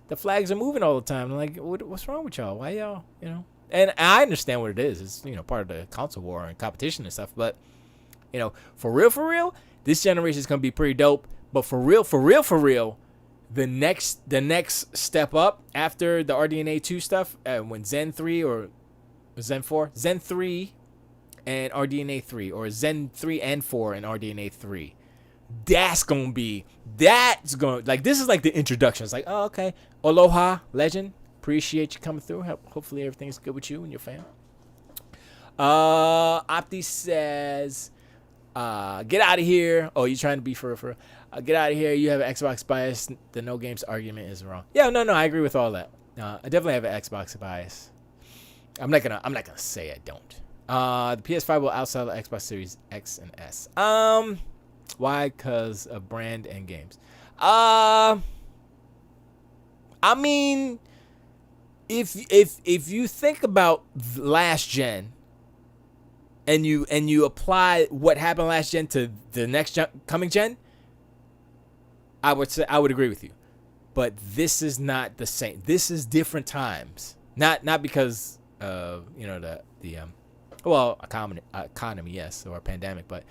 the flags are moving all the time. I'm like, what's wrong with y'all? Why y'all, And I understand what it is. It's, part of the console war and competition and stuff. But, for real, this generation is going to be pretty dope. But for real, the next step up after the RDNA 2 stuff, when Zen 3 or Zen 4, Zen 3 and RDNA 3, or Zen 3 and 4 and RDNA 3, that's going to, like, this is like the introduction. It's like, oh, okay, aloha, legend, appreciate you coming through. Hopefully everything's good with you and your fam. Opti says, get out of here. Oh, you trying to be for get out of here. You have an Xbox bias. The no games argument is wrong. Yeah, no, I agree with all that. I definitely have an Xbox bias. I'm not gonna say I don't. The PS5 will outsell the Xbox Series X and S. Why? Because of brand and games. I mean, if you think about last gen, and you apply what happened last gen to the next coming gen, I would agree with you. But this is not the same. This is different times. Not because economy, yes, or pandemic, but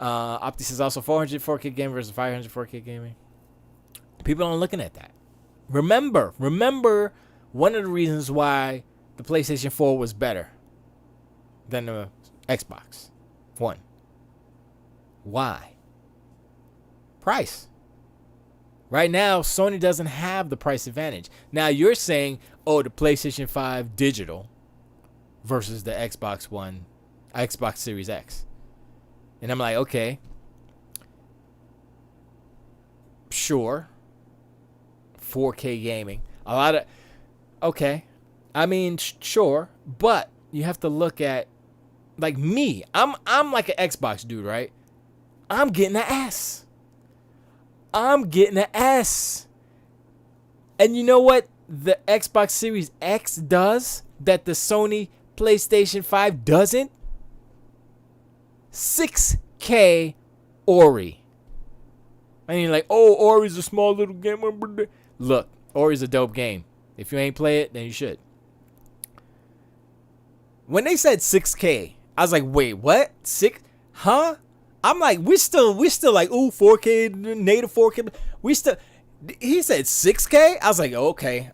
Opti says also 400 4K gaming versus 500 4K gaming. People aren't looking at that. Remember, one of the reasons why the PlayStation 4 was better than the Xbox One. Why? Price. Right now, Sony doesn't have the price advantage. Now you're saying, oh, the PlayStation 5 digital versus the Xbox One, Xbox Series X. And I'm like, okay, sure, 4K gaming, okay, I mean, sure, but you have to look at, like me, I'm like an Xbox dude, right? I'm getting an S. And you know what the Xbox Series X does that the Sony PlayStation 5 doesn't? 6K Ori. I mean, like, oh, Ori's a small little game. Look, Ori's a dope game. If you ain't play it, then you should. When they said 6K, I was like, wait, what? 6? Huh? I'm like, we're still like, ooh, 4K, native 4K. He said 6K? I was like, okay,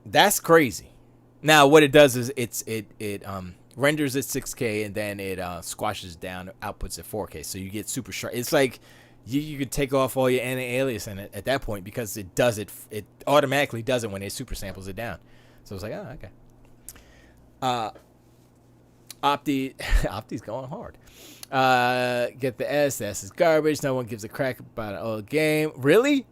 that's crazy. Now, what it does is it renders at 6K and then it squashes down, outputs at 4K. So you get super sharp. It's like you could take off all your anti-alias in it at that point because it automatically does it when it super samples it down. So it's like, oh, okay. Opti's going hard. Get the S. The S is garbage. No one gives a crack about an old game. Really?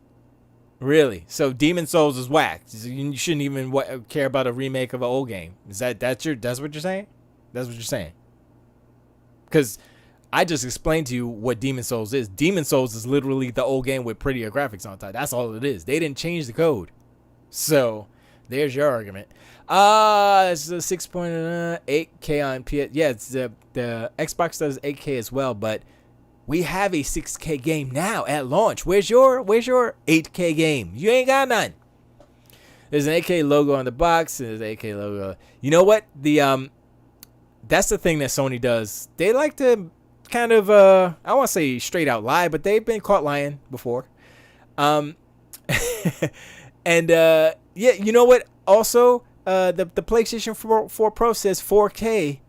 So Demon Souls is whack. You shouldn't even care about a remake of an old game. That's what you're saying? That's what you're saying? Because I just explained to you what Demon Souls is. Demon Souls is literally the old game with prettier graphics on top. That's all it is. They didn't change the code. So there's your argument. It's a 6.8K on PS. Yeah, it's the Xbox does 8K as well, but we have a 6K game now at launch. Where's your 8K game? You ain't got none. There's an 8K logo on the box. There's an 8K logo. You know what? That's the thing that Sony does. They like to kind of I don't want to say straight out lie, but they've been caught lying before. And yeah, you know what? Also, the PlayStation 4 Pro says 4K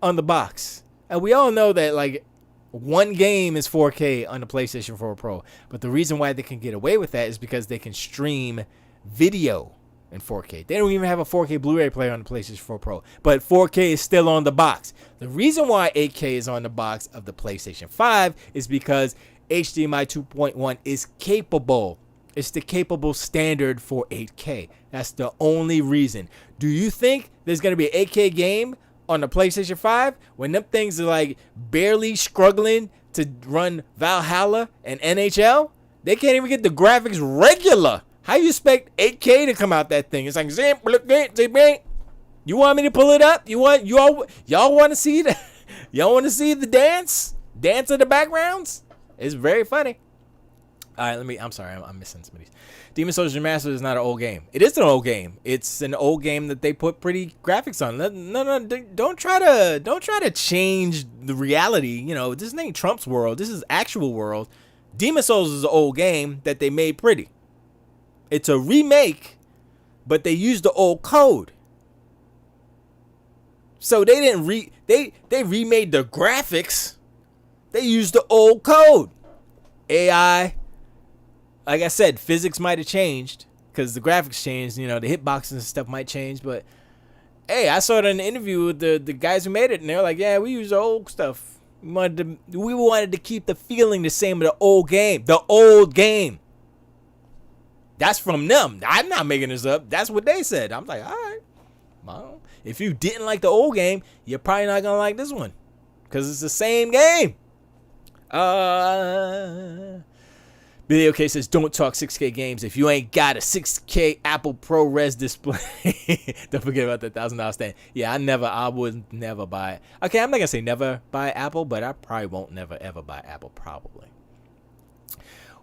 on the box. And we all know that, like, one game is 4K on the PlayStation 4 Pro. But the reason why they can get away with that is because they can stream video in 4K. They don't even have a 4K Blu-ray player on the PlayStation 4 Pro. But 4K is still on the box. The reason why 8K is on the box of the PlayStation 5 is because HDMI 2.1 is capable. It's the capable standard for 8K. That's the only reason. Do you think there's going to be an 8K game on the PlayStation 5 when them things are like barely struggling to run Valhalla and NHL? They can't even get the graphics regular. How you expect 8K to come out that thing? It's like, you want me to pull it up? Y'all want to see y'all want to see the dance of the backgrounds? It's very funny. All right, I'm sorry, I'm missing some of these. Demon Souls Remastered is not an old game. It is an old game. It's an old game that they put pretty graphics on. No, don't try to change the reality. You know, this ain't Trump's world. This is actual world. Demon Souls is an old game that they made pretty. It's a remake, but they used the old code. So they didn't they remade the graphics. They used the old code. AI, like I said, physics might have changed because the graphics changed. You know, the hitboxes and stuff might change. But hey, I saw it in an interview with the guys who made it, and they were like, "Yeah, we used the old stuff. We wanted to keep the feeling the same of the old game. The old game." That's from them. I'm not making this up. That's what they said. I'm like, all right. Well, if you didn't like the old game, you're probably not gonna like this one because it's the same game. Video K says, don't talk 6K games if you ain't got a 6K Apple ProRes display. Don't forget about the $1,000 stand. Yeah, I would never buy it. Okay, I'm not gonna say never buy Apple, but I probably won't never ever buy Apple, probably.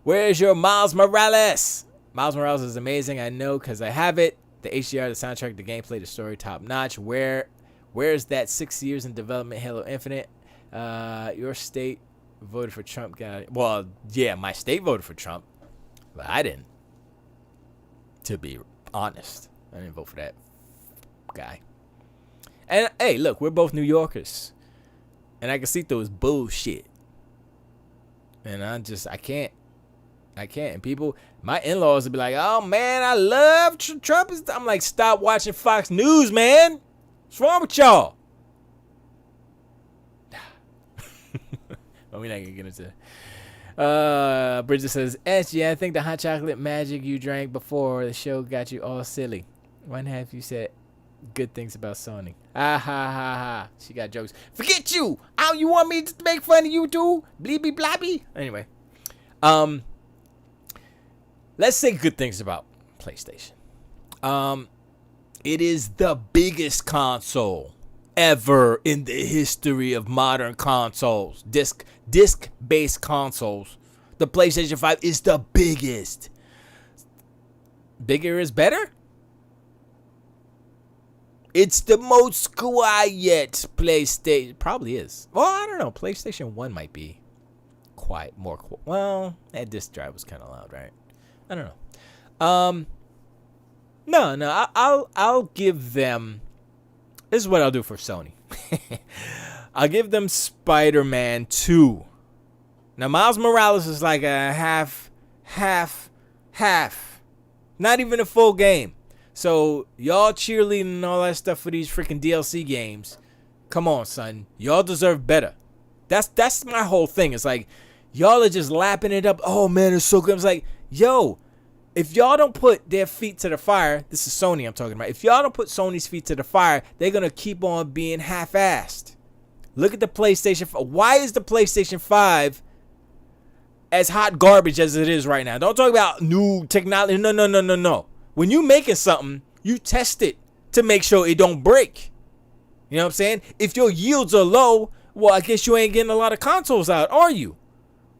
Where's your Miles Morales? Miles Morales is amazing, I know, because I have it. The HDR, the soundtrack, the gameplay, the story, top notch. Where's that 6 years in development Halo Infinite? Your state voted for Trump. Well, yeah, my state voted for Trump, but I didn't. To be honest, I didn't vote for that guy. And hey, look, we're both New Yorkers, and I can see through his bullshit. And I can't. And people, my in-laws would be like, "Oh man, I love Trump." I'm like, stop watching Fox News, man. What's wrong with y'all? Well, we're not gonna get into it. Bridget says, SG, I think the hot chocolate magic you drank before the show got you all silly. One half you said good things about Sony. Ah ha ha ha. She got jokes. Forget you. How you want me to make fun of you too? Bleepy blobby. Anyway, let's say good things about PlayStation. It is the biggest console ever in the history of modern consoles. Disc-based consoles. The PlayStation 5 is the biggest. Bigger is better? It's the most quiet PlayStation. Probably is. Well, I don't know. PlayStation 1 might be quiet. Well, that disc drive was kind of loud, right? I don't know. No. I'll give them. This is what I'll do for Sony. I'll give them Spider-Man 2. Now, Miles Morales is like a half. Not even a full game. So, y'all cheerleading and all that stuff for these freaking DLC games. Come on, son. Y'all deserve better. That's my whole thing. It's like, y'all are just lapping it up. Oh, man, it's so good. It's like, yo, if y'all don't put their feet to the fire, this is Sony I'm talking about. If y'all don't put Sony's feet to the fire, they're going to keep on being half-assed. Look at the PlayStation 5. Why is the PlayStation 5 as hot garbage as it is right now? Don't talk about new technology. No. When you making something, you test it to make sure it don't break. You know what I'm saying? If your yields are low, well, I guess you ain't getting a lot of consoles out, are you?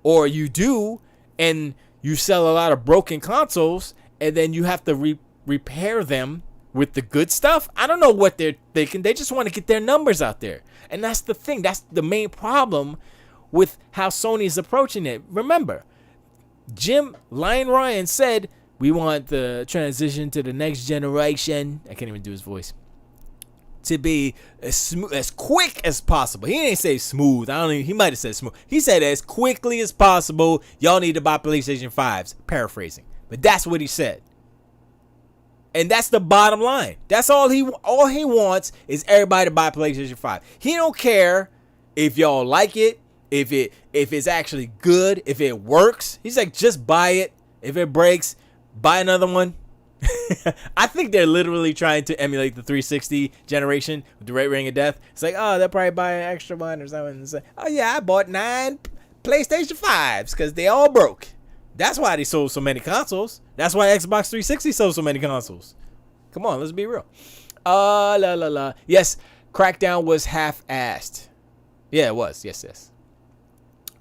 Or you do, and you sell a lot of broken consoles, and then you have to repair them with the good stuff. I don't know what they're thinking. They just want to get their numbers out there. And that's the thing. That's the main problem with how Sony is approaching it. Remember, Lion Ryan said, we want the transition to the next generation. I can't even do his voice. To be as quick as possible. He didn't say smooth. He might have said smooth. He said as quickly as possible. Y'all need to buy PlayStation 5s. Paraphrasing, but that's what he said. And that's the bottom line. That's all he wants is everybody to buy PlayStation 5. He don't care if y'all like it, if it's actually good, if it works. He's like, just buy it. If it breaks, buy another one. I think they're literally trying to emulate the 360 generation with the Red Ring of Death. It's like, oh, they'll probably buy an extra one or something. It's like, oh yeah, I bought 9 PlayStation 5s because they all broke. That's why they sold so many consoles. That's why Xbox 360 sold so many consoles. Come on, let's be real. Yes, Crackdown was half-assed. Yeah, it was. Yes.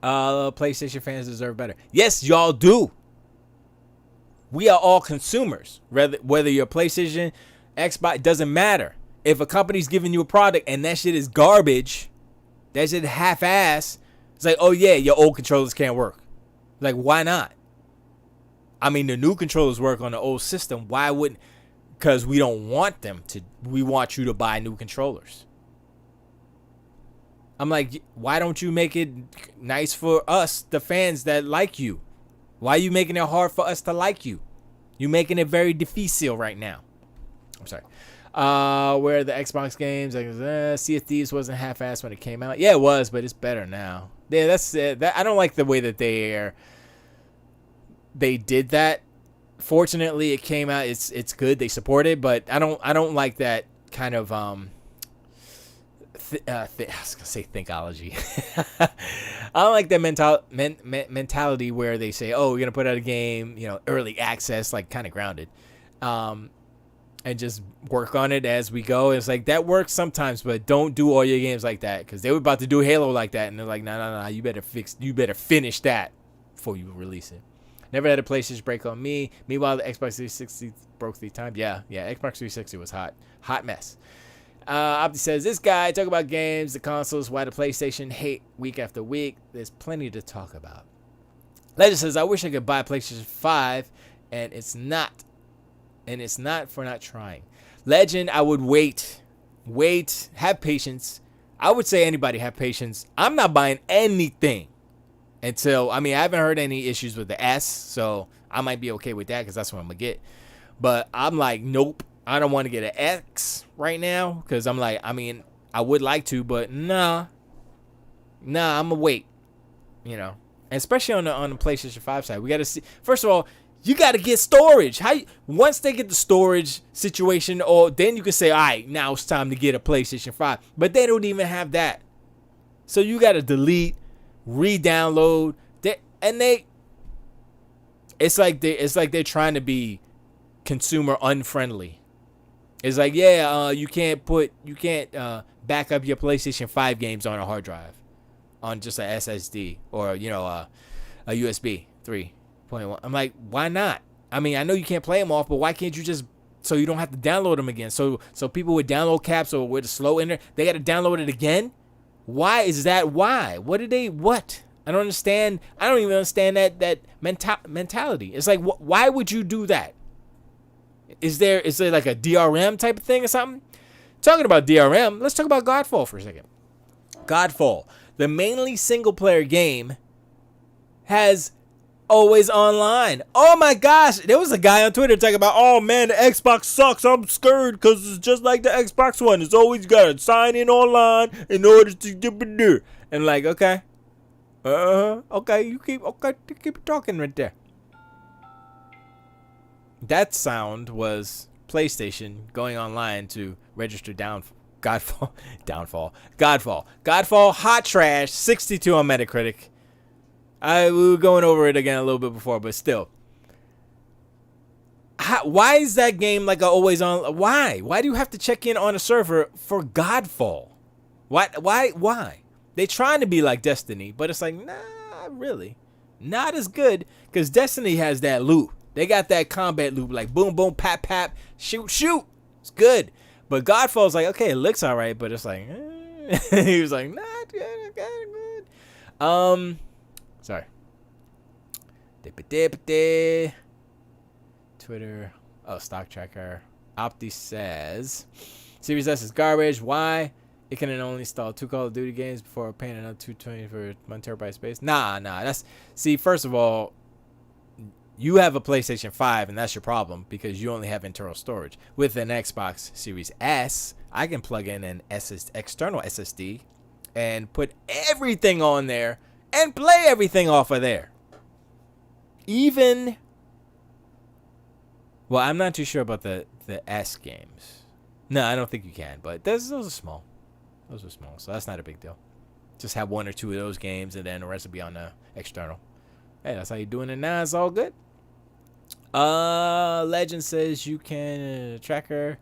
PlayStation fans deserve better. Yes, y'all do. We are all consumers. Whether you're PlayStation, Xbox, it doesn't matter. If a company's giving you a product and that shit is garbage, that shit half-ass, it's like, oh yeah, your old controllers can't work. Like, why not? I mean, the new controllers work on the old system. Why wouldn't? Because we don't want them to. We want you to buy new controllers. I'm like, why don't you make it nice for us, the fans that like you? Why are you making it hard for us to like you? You're making it very difficile right now. I'm sorry. Where are the Xbox games? Like, Sea of Thieves wasn't half-assed when it came out. Yeah, it was, but it's better now. Yeah, that's it. I don't like the way that they did that. Fortunately, it came out. It's good. They support it, but I don't like that kind of I was gonna say thinkology. I don't like that mentality where they say, "Oh, we're gonna put out a game, early access, like kind of grounded, and just work on it as we go." It's like that works sometimes, but don't do all your games like that, because they were about to do Halo like that, and they're like, "No, you better finish that before you release it." Never had a PlayStation break on me. Meanwhile, the Xbox 360 broke 3 times. Yeah, Xbox 360 was hot mess. Opti says, this guy talk about games, the consoles, why the PlayStation hate week after week. There's plenty to talk about. Legend says, I wish I could buy a PlayStation 5, and it's not for not trying. Legend, I would wait, have patience. I would say anybody have patience. I'm not buying anything until, I haven't heard any issues with the S, so I might be okay with that because that's what I'm going to get. But I'm like, nope. I don't want to get an X right now because I'm like, I would like to, but nah, I'm going to wait, especially on the PlayStation 5 side. We got to see, first of all, you got to get storage. Once they get the storage situation, then you can say, all right, now it's time to get a PlayStation 5. But they don't even have that. So you got to delete, re-download, it's like they're trying to be consumer unfriendly. It's like, you can't back up your PlayStation 5 games on a hard drive, on just a SSD or a USB 3.1. I'm like, why not? I know you can't play them off, but why can't you just, so you don't have to download them again? So people with download caps or with a slow internet, they got to download it again. Why is that? Why? What? I don't understand. I don't even understand that mentality. It's like, why would you do that? Is there like a DRM type of thing or something? Talking about DRM, let's talk about Godfall for a second. Godfall, the mainly single player game, has always online. Oh my gosh, there was a guy on Twitter talking about, oh man, the Xbox sucks. I'm scared because it's just like the Xbox One. It's always got to sign in online in order to do. And like, okay, okay, you keep talking right there. That sound was PlayStation going online to register Godfall, hot trash, 62 on Metacritic. We were going over it again a little bit before, but still. Why is that game like always on? Why? Why do you have to check in on a server for Godfall? Why? They trying to be like Destiny, but it's like, nah, really. Not as good, because Destiny has that loop. They got that combat loop, like boom, boom, pap, pap, shoot. It's good. But Godfall's like, okay, it looks all right, but it's like, he was like, not good. Sorry. Twitter. Oh, stock tracker. Opti says, Series S is garbage. Why? It can only install 2 Call of Duty games before paying another $220 for 1 terabyte space. Nah. First of all, you have a PlayStation 5, and that's your problem because you only have internal storage. With an Xbox Series S, I can plug in an external SSD and put everything on there and play everything off of there. Well, I'm not too sure about the S games. No, I don't think you can, but those are small. So that's not a big deal. Just have 1 or 2 of those games, and then the rest will be on the external. Hey, that's how you're doing it now. It's all good. Legend says you can tracker.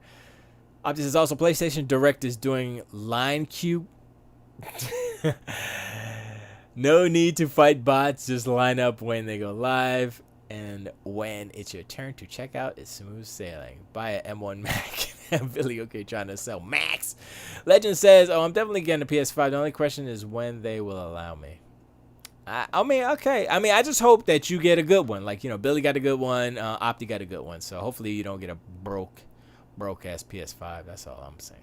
Opti says also PlayStation Direct is doing line queue. No need to fight bots. Just line up when they go live. And when it's your turn to check out, it's smooth sailing. Buy a M1 Mac. Billy, okay, trying to sell Macs. Legend says, oh, I'm definitely getting a PS5. The only question is when they will allow me. I mean, okay. I mean, I just hope that you get a good one. Like, Billy got a good one. Opti got a good one. So hopefully you don't get a broke-ass PS5. That's all I'm saying.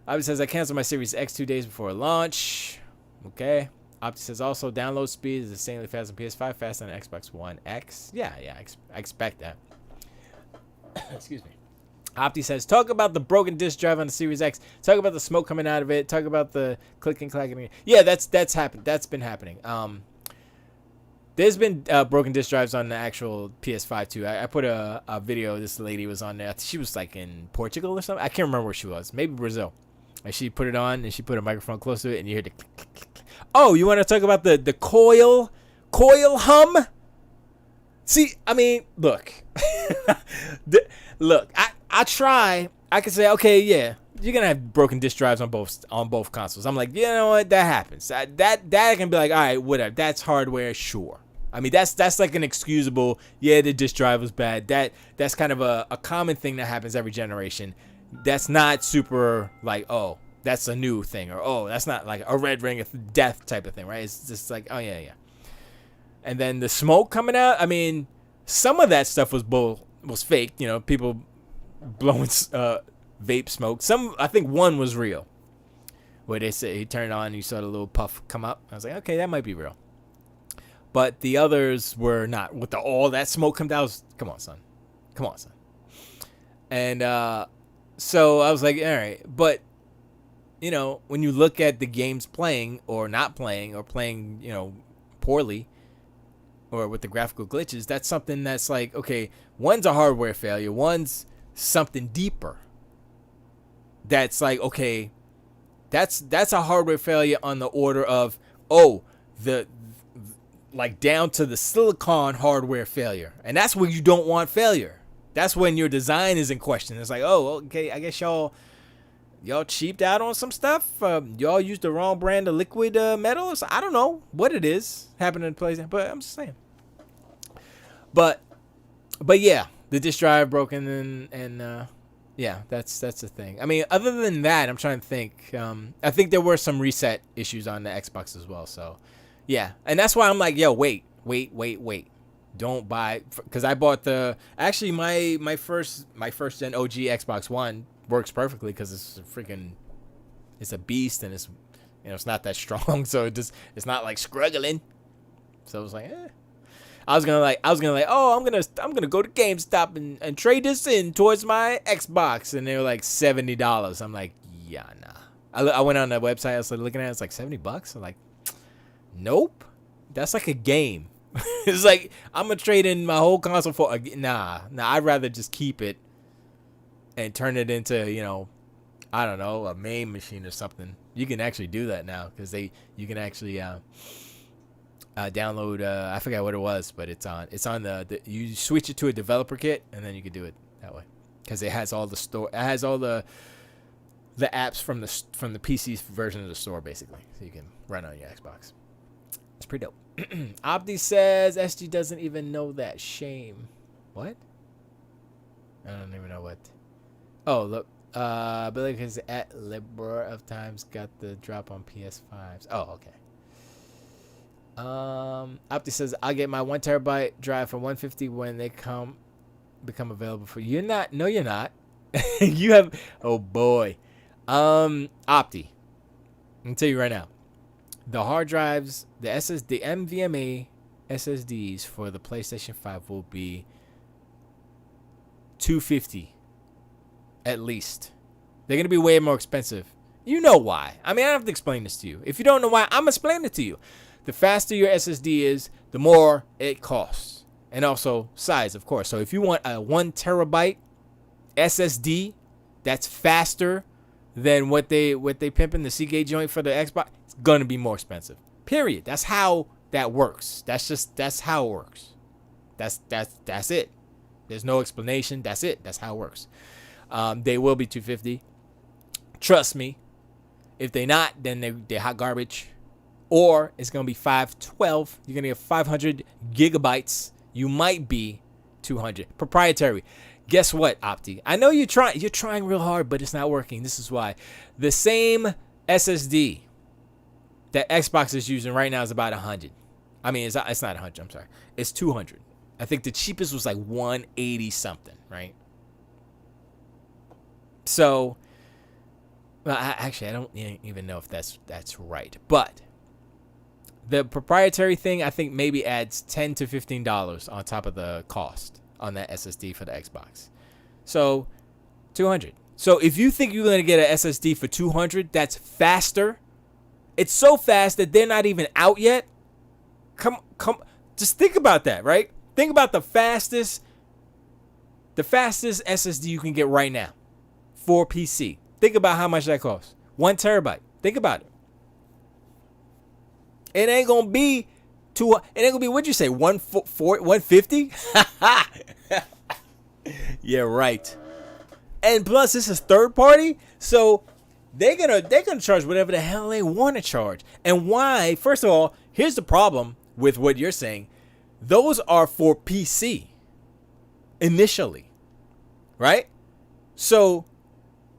Opti says, I canceled my Series X 2 days before launch. Okay. Opti says, also, download speed is insanely fast on PS5, faster than Xbox One X. Yeah, I expect that. Excuse me. Opti says, talk about the broken disk drive on the Series X. Talk about the smoke coming out of it. Talk about the clicking, clacking. Yeah, that's happened. That's been happening. There's been broken disk drives on the actual PS5 too. I put a video. This lady was on there. She was like in Portugal or something. I can't remember where she was. Maybe Brazil. And she put it on and she put a microphone close to it and you hear the click, click, click, click. Oh, you want to talk about the coil hum? See, I mean, look. Look, I try. I can say, okay, yeah, you're gonna have broken disk drives on both consoles. I'm like, you know what, that happens. That I can be like, all right, whatever. That's hardware, sure. I mean, that's like an excusable. Yeah, the disk drive was bad. That's kind of a common thing that happens every generation. That's not super like, oh, that's a new thing, or oh, that's not like a red ring of death type of thing, right? It's just like, oh yeah. And then the smoke coming out. I mean, some of that stuff was fake. People blowing vape smoke. I think one was real, where they said he turned it on and you saw the little puff come up. I was like, okay, that might be real. But the others were not. With all that smoke come down, come on, son. And so I was like, all right. But when you look at the games playing or not playing or playing, poorly, or with the graphical glitches, that's something that's like, okay, one's a hardware failure, one's something deeper. That's like, okay, that's a hardware failure on the order of, oh, like down to the silicon hardware failure. And that's when you don't want failure. That's when your design is in question. It's like, oh, okay, I guess y'all cheaped out on some stuff. Y'all used the wrong brand of liquid metal. So I don't know what it is happening in place, but I'm just saying. But yeah, the disk drive broken and yeah, that's the thing. I mean, other than that, I'm trying to think. I think there were some reset issues on the Xbox as well. So yeah, and that's why I'm like, yo, wait. Don't buy, because I bought actually my first gen OG Xbox One works perfectly because it's a beast and it's not that strong, so it's not like struggling. So I was like, I was gonna oh, I'm gonna go to GameStop and trade this in towards my Xbox, and they were like $70. I'm like, yeah, nah. I went on the website, I was looking at it, it's like $70. I'm like, nope, that's like a game. It's like, I'm gonna trade in my whole console for nah. I'd rather just keep it and turn it into, I don't know, a MAME machine or something. You can actually do that now because you can actually download. I forgot what it was, but it's on the you switch it to a developer kit and then you can do it that way because it has all the apps from the PC version of the store basically, so you can run on your Xbox. It's pretty dope. Opti says SG doesn't even know that. Shame. What? I don't even know what. Oh, look. Billy is at Libra of Times got the drop on PS5s. Oh, okay. Opti says I'll get my 1 terabyte drive for $150 when they become available for you. No, you're not. You have. Oh boy. Opti. I'm tell you right now. The hard drives, the NVMe SSDs for the PlayStation 5 will be $250 at least. They're gonna be way more expensive. You know why? I mean, I don't have to explain this to you. If you don't know why, I'm gonna explain it to you. The faster your SSD is, the more it costs, and also size, of course. So if you want a 1 terabyte SSD that's faster than what they pimping the Seagate joint for the Xbox, it's gonna be more expensive. Period. That's how that works. That's how it works. That's it. There's no explanation. That's it. That's how it works. They will be $250. Trust me. If they're not, then they're hot garbage. Or it's gonna be $512. You're gonna get 500 gigabytes. You might be 200. Proprietary. Guess what, Opti? I know you're trying real hard, but it's not working. This is why. The same SSD that Xbox is using right now is about 100. I mean, it's not 100. I'm sorry. It's 200. I think the cheapest was like 180 something, right? So, well, actually, I don't even know if that's right. But the proprietary thing, I think maybe adds $10 to $15 on top of the cost on that SSD for the Xbox. So, 200. So, if you think you're going to get an SSD for 200 that's faster, it's so fast that they're not even out yet. Come, just think about that, right? Think about the fastest SSD you can get right now for PC. Think about how much that costs. 1 terabyte. Think about it. It ain't gonna be what'd you say, 150? Yeah, right. And plus this is third party, so they're gonna charge whatever the hell they want to charge. And why? First of all, here's the problem with what you're saying. Those are for PC initially, right? So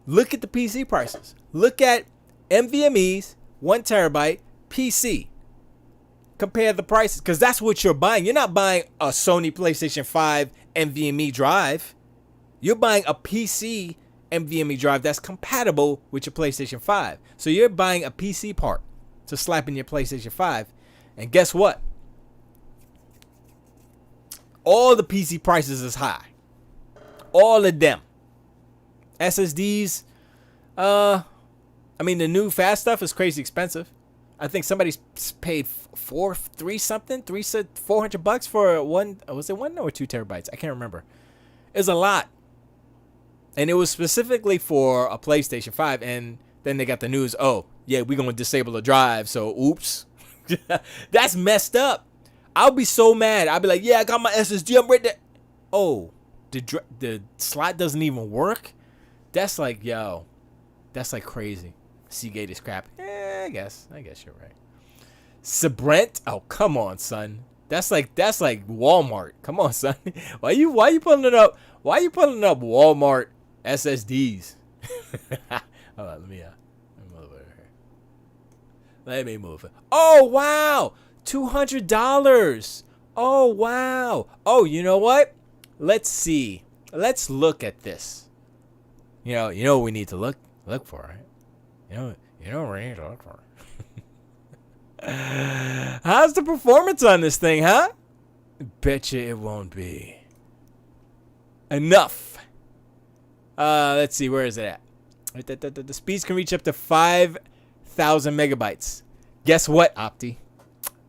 look at the PC prices. Look at NVMe's 1 terabyte PC. Compare the prices, because that's what you're buying. You're not buying a Sony PlayStation 5 NVMe drive. You're buying a PC NVMe drive that's compatible with your PlayStation 5. So you're buying a PC part to slap in your PlayStation 5. And guess what? All the PC prices is high. All of them. SSDs, I mean, the new fast stuff is crazy expensive. I think somebody paid $400 for one. Was it 1 or 2 terabytes? I can't remember. It was a lot. And it was specifically for a PlayStation 5. And then they got the news, oh, yeah, we're going to disable the drive. So, oops. That's messed up. I'll be so mad. I'll be like, yeah, I got my SSD. I'm ready to... Oh, the slot doesn't even work? That's like, yo, that's like crazy. Seagate is crap. I guess you're right. Sabrent? Oh, come on, son. That's like Walmart. Come on, son. Why you pulling it up? Why are you pulling up Walmart SSDs? Hold on, let me move it here. Let me move it. Oh wow, $200. Oh wow. Oh, you know what? Let's see. Let's look at this. You know what we need to look for, right? You know what we need to look for. How's the performance on this thing, huh? Betcha it won't be enough. Let's see, where is it at? The speeds can reach up to 5,000 megabytes. Guess what, Opti?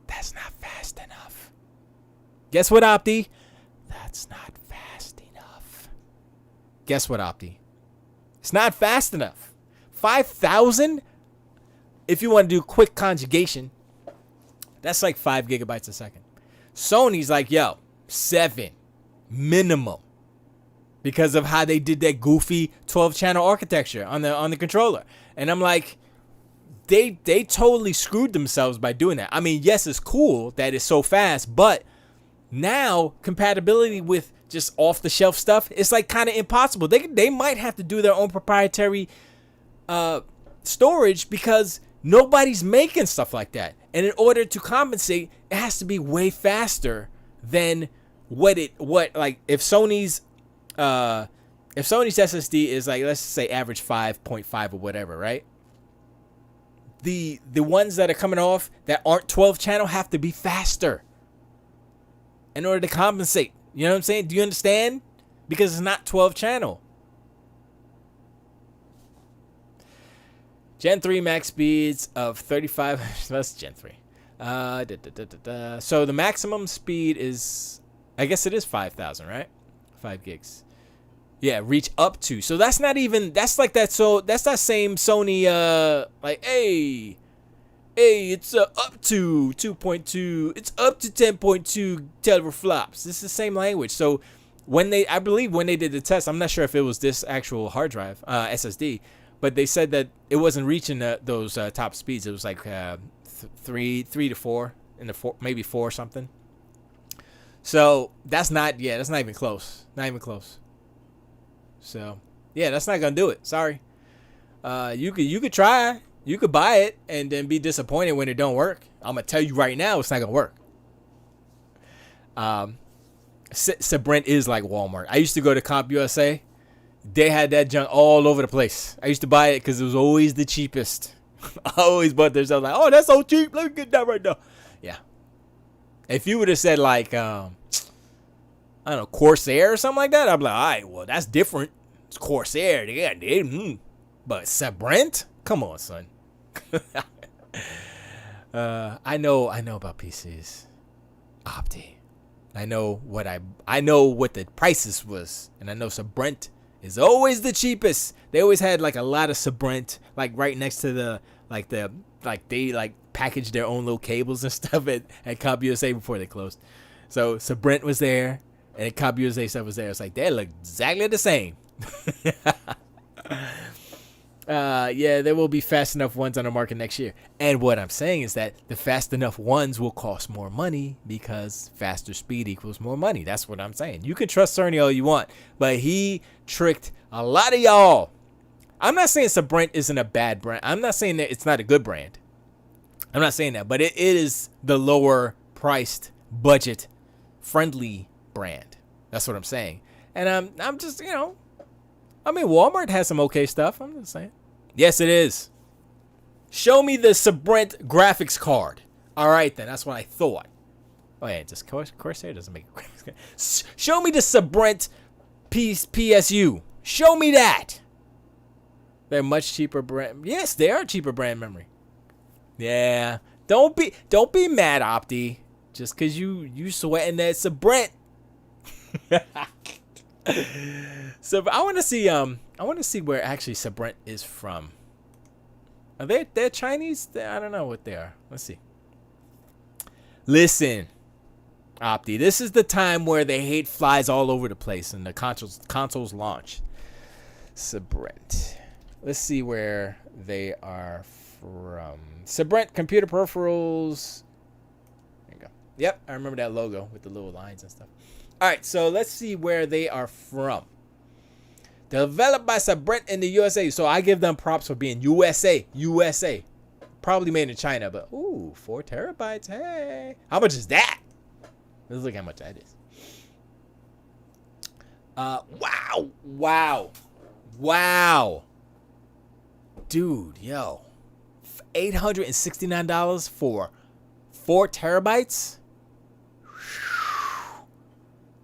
That's not fast enough. Guess what, Opti? That's not fast enough. Guess what, Opti? It's not fast enough. 5,000? If you want to do quick conjugation, that's like 5 gigabytes a second. Sony's like, yo, 7 minimum, because of how they did that goofy 12-channel architecture on the controller. And I'm like, they totally screwed themselves by doing that. I mean, yes, it's cool that it's so fast, but now compatibility with just off-the-shelf stuff, it's like kind of impossible. They might have to do their own proprietary storage, because nobody's making stuff like that. And in order to compensate, it has to be way faster than what like if Sony's SSD is like, let's say average 5.5 or whatever, right? The ones that are coming off that aren't 12 channel have to be faster in order to compensate. You know what I'm saying? Do you understand? Because it's not 12 channel. Gen 3 max speeds of 35. That's Gen 3. So the maximum speed is, I guess it is 5,000, right? 5 gigs. Yeah, reach up to. So that's not even, that's like that. So that's that same Sony, like, hey, it's up to 2.2. It's up to 10.2 teraflops. This is the same language. So I believe when they did the test, I'm not sure if it was this actual hard drive, SSD, but they said that it wasn't reaching those top speeds. It was like 3 to 4, maybe 4 or something. So that's not even close. Not even close. So yeah, that's not gonna do it. Sorry. You could try. You could buy it and then be disappointed when it don't work. I'm gonna tell you right now, it's not gonna work. Sabrent is like Walmart. I used to go to Comp USA. They had that junk all over the place. I used to buy it because it was always the cheapest. I always bought this. I was like, oh, that's so cheap. Let me get that right now. Yeah. If you would have said like, I don't know, Corsair or something like that, I'd be like, all right, well, that's different. It's Corsair. But Sabrent? Come on, son. I know about PCs. Opti. I know what the prices was, and I know Sabrent is always the cheapest. They always had like a lot of Sabrent, like right next to they packaged their own little cables and stuff at CompUSA before they closed. So Sabrent was there, and CompUSA stuff was there. It's like they look exactly the same. Yeah, there will be fast enough ones on the market next year. And what I'm saying is that the fast enough ones will cost more money because faster speed equals more money. That's what I'm saying. You can trust Cerny all you want, but he tricked a lot of y'all. I'm not saying Sabrent isn't a bad brand. I'm not saying that it's not a good brand. I'm not saying that, but it is the lower priced, budget friendly brand. That's what I'm saying. And I'm just, Walmart has some okay stuff. I'm just saying. Yes, it is. Show me the Sabrent graphics card. All right, then. That's what I thought. Oh, yeah, just Corsair doesn't make graphics card. Show me the Sabrent PSU. Show me that. They're much cheaper brand. Yes, they are cheaper brand memory. Yeah. Don't be mad, Opti. Just because you sweating that Sabrent. So I want to see where actually Sabrent is from. Are they're Chinese? I don't know what they are. Let's see. Listen, Opti, this is the time where the hate flies all over the place and the consoles launch. Sabrent. Let's see where they are from. Sabrent computer peripherals. There you go. Yep, I remember that logo with the little lines and stuff. All right, so let's see where they are from. Developed by Sabrent in the USA. So I give them props for being USA. Probably made in China, but ooh, 4 terabytes. Hey, how much is that? Let's look how much that is. Wow. Dude, yo. $869 for 4 terabytes?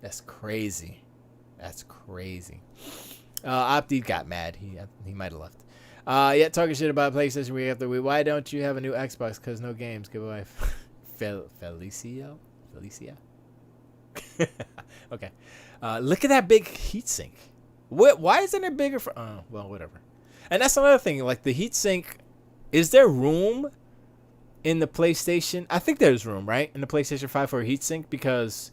That's crazy. Opti got mad. He might have left. Yeah, talking shit about PlayStation week after week. Why don't you have a new Xbox? Because no games. Goodbye. Felicia? Okay. Look at that big heatsink. Why isn't it bigger for... well, whatever. And that's another thing. Like, the heatsink... Is there room in the PlayStation? I think there's room, right? In the PlayStation 5 for a heatsink? Because...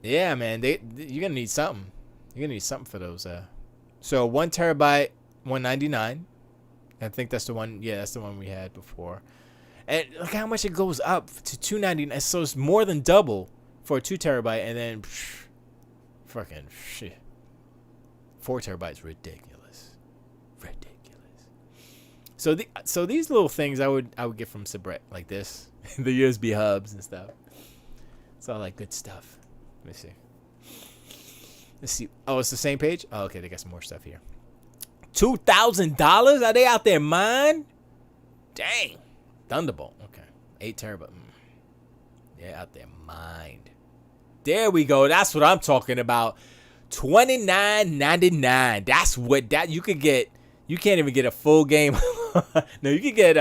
Yeah, man. You're going to need something. You're going to need something for those. So, 1 terabyte, $199. I think that's the one. Yeah, that's the one we had before. And look how much it goes up to $299. So, it's more than double for a 2 terabyte. And then... fucking shit. 4 terabytes, ridiculous. So these little things I would get from Sabrent, like this, the USB hubs and stuff. It's all like good stuff. Let me see. Oh, it's the same page. Oh, okay, they got some more stuff here. $2,000? Are they out there mine? Dang. Thunderbolt. Okay, 8 terabyte. They're out there mined. There we go. That's what I'm talking about. $29.99. That's what you could get. You can't even get a full game. No, you can get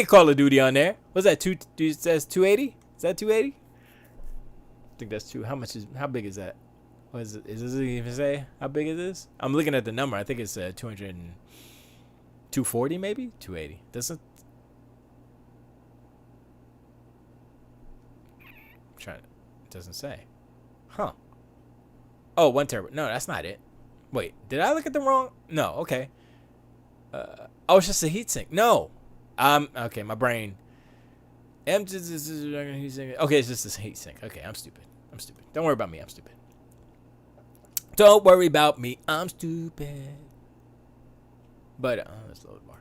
Call of Duty on there. What's that? That's 280? Is that 280? I think that's two. How big is that? What is it? Does it even say how big it is? I'm looking at the number. I think it's 240 maybe? 280. It doesn't say. Huh. Oh, 1 terabyte. No, that's not it. Wait, did I look at the wrong? No, okay. Oh, it's just a heatsink. No. Okay, my brain. Okay, it's just this heat sink. Okay, I'm stupid. Don't worry about me. I'm stupid. Don't worry about me. I'm stupid. But let's load more.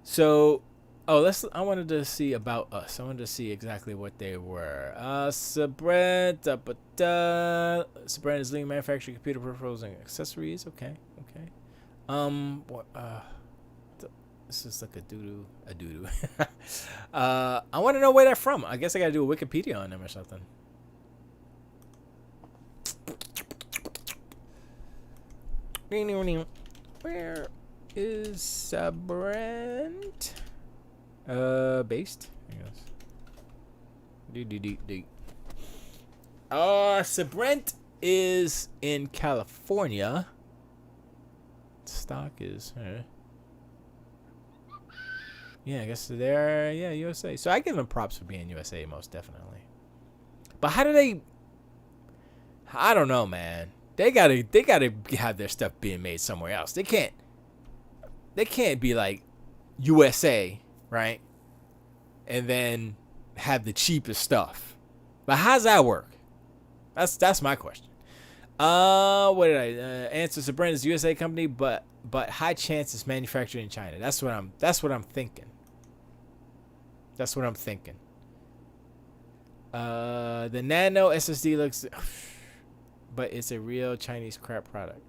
So, I wanted to see about us. I wanted to see exactly what they were. Sabran is leading manufacturing computer peripherals and accessories. Okay. What? This is like a doo-doo. I want to know where they're from. I guess I gotta do a Wikipedia on them or something. Where is Sabrent based? Sabrent is in California. Stock is yeah, I guess they're USA. So I give them props for being USA, most definitely. But how do they? I don't know, man. They gotta have their stuff being made somewhere else. They can't be like USA, right? And then have the cheapest stuff. But how's that work? That's my question. What did I answer? Sabrina is a USA company, but high chance it's manufactured in China. That's what I'm thinking. The Nano SSD looks, but it's a real Chinese crap product.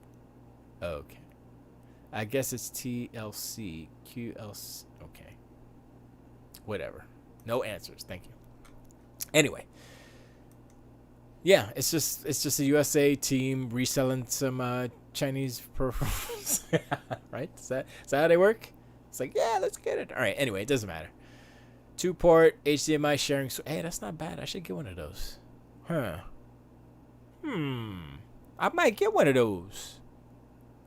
Okay. I guess it's TLC, QLC. Okay. Whatever. No answers. Thank you. Anyway. Yeah, it's just a USA team reselling some Chinese peripherals. Right? Is that how they work? It's like, yeah, let's get it. All right. Anyway, it doesn't matter. 2-port HDMI sharing. So, hey, that's not bad. I should get one of those. Huh. I might get one of those.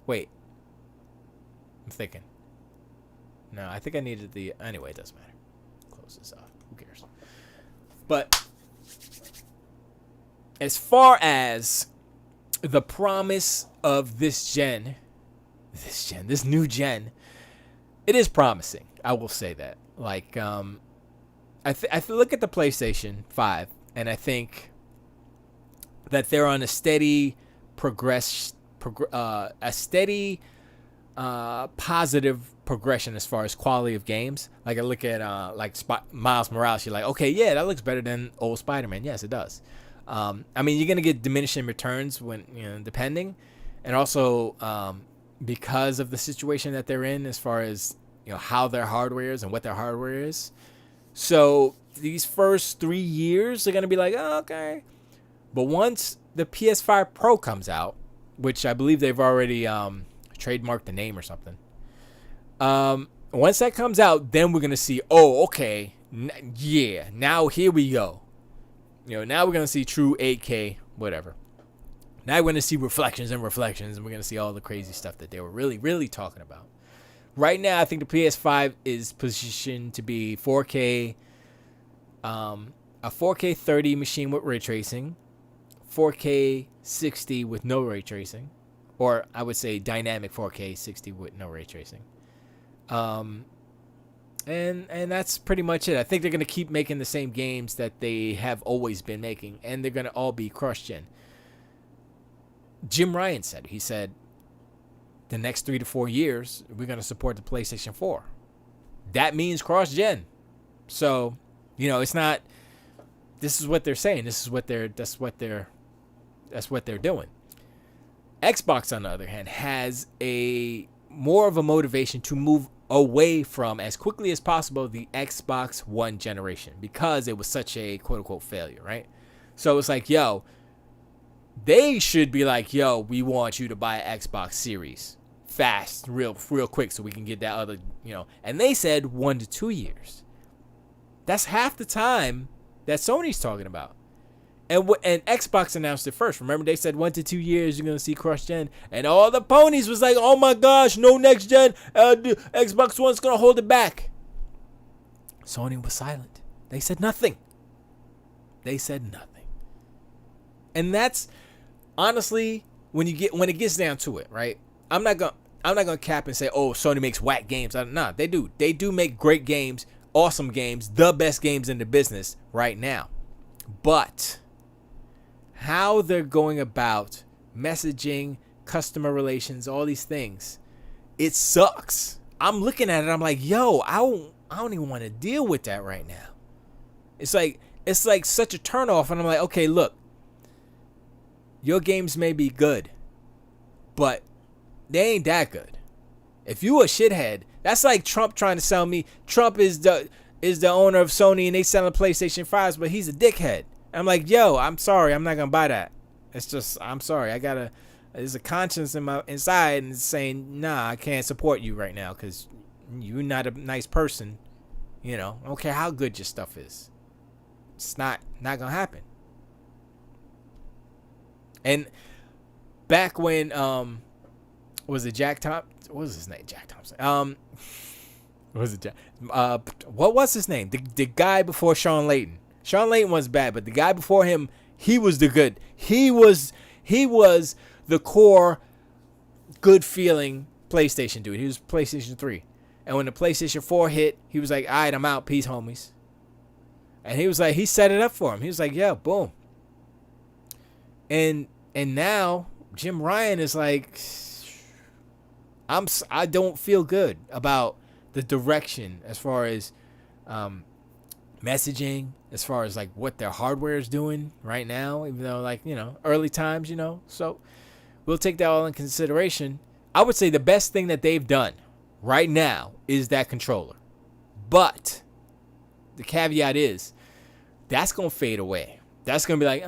Wait. I'm thinking. No, I think I needed the... Anyway, it doesn't matter. Close this off. Who cares? But as far as the promise of this new gen, it is promising. I will say that. Like, I look at the PlayStation 5, and I think that they're on a steady positive progression as far as quality of games. Like I look at Miles Morales, you're like, okay, yeah, that looks better than old Spider-Man. Yes, it does. I mean, you're gonna get diminishing returns when depending, and also because of the situation that they're in as far as how their hardware is and what their hardware is. So these first 3 years are gonna be like, oh, okay, but once the PS5 Pro comes out, which I believe they've already trademarked the name or something. Once that comes out, then we're gonna see. Oh, okay, now here we go. Now we're gonna see true 8K, whatever. Now we're gonna see reflections, and we're gonna see all the crazy stuff that they were really, really talking about. Right now, I think the PS5 is positioned to be 4K, a 4K 30 machine with ray tracing, 4K 60 with no ray tracing, or I would say dynamic 4K 60 with no ray tracing. And that's pretty much it. I think they're gonna keep making the same games that they have always been making, and they're gonna all be cross-gen. Jim Ryan said, the next 3 to 4 years, we're going to support the PlayStation 4. That means cross-gen. So, it's not, this is what they're saying. That's what they're doing. Xbox, on the other hand, has more of a motivation to move away from, as quickly as possible, the Xbox One generation, because it was such a quote-unquote failure, right? So it's like, they should be like, we want you to buy an Xbox Series fast, real quick, so we can get that other, and they said 1 to 2 years. That's half the time that Sony's talking about. And Xbox announced it first. Remember, they said 1 to 2 years you're going to see cross-gen, and all the ponies was like, oh my gosh, no next gen, Xbox One's going to hold it back. Sony was silent. They said nothing. And that's honestly, when it gets down to it, right? I'm not gonna cap and say, oh, Sony makes whack games. Nah, they do make great games awesome games, the best games in the business right now. But how they're going about messaging, customer relations, all these things, it sucks. I'm looking at it, I'm like, yo, I don't even want to deal with that right now. It's like such a turnoff, and I'm like, okay, look, your games may be good, but they ain't that good. If you a shithead, that's like Trump trying to sell me. Trump is the owner of Sony, and they selling PlayStation 5s, but he's a dickhead. I'm like, yo, I'm sorry, I'm not gonna buy that. It's just, I'm sorry, there's a conscience in my inside and it's saying, nah, I can't support you right now because you're not a nice person. You know, I don't care how good your stuff is. It's not gonna happen. And back when was it Jack Thompson? What was his name? Jack Thompson. What was it? What was his name? The guy before Sean Layton. Sean Layton was bad, but the guy before him, he was the good. He was the core good feeling PlayStation dude. He was PlayStation 3. And when the PlayStation 4 hit, he was like, all right, I'm out. Peace, homies. And he was like, he set it up for him. He was like, yeah, boom. And now Jim Ryan is like, I don't feel good about the direction as far as messaging, as far as like what their hardware is doing right now, even though, like, you know, early times, you know. So we'll take that all in consideration. I would say the best thing that they've done right now is that controller. But the caveat is that's going to fade away. That's going to be like,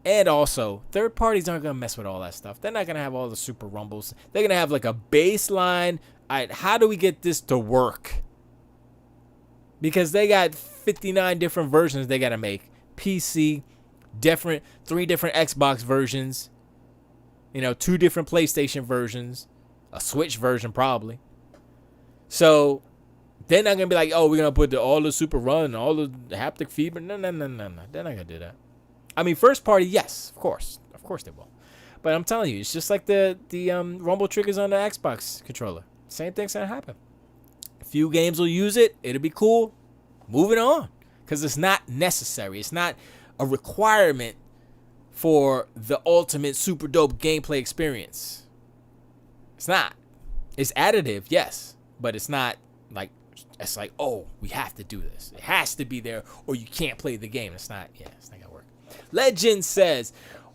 And also, third parties aren't going to mess with all that stuff. They're not going to have all the super rumbles. They're going to have like a baseline. All right, how do we get this to work? Because they got 59 different versions they got to make. PC, 3 different Xbox versions, 2 different PlayStation versions, a Switch version probably. So they're not going to be like, oh, we're going to put all the super run and all the haptic feedback. No. They're not going to do that. I mean, first party, yes, of course they will. But I'm telling you, it's just like the rumble triggers on the Xbox controller. Same thing's going to happen. A few games will use it. It'll be cool. Moving on. Because it's not necessary. It's not a requirement for the ultimate super dope gameplay experience. It's not. It's additive, yes. But it's not like, it's like, oh, we have to do this. It has to be there or you can't play the game. It's not going to work. Legend says,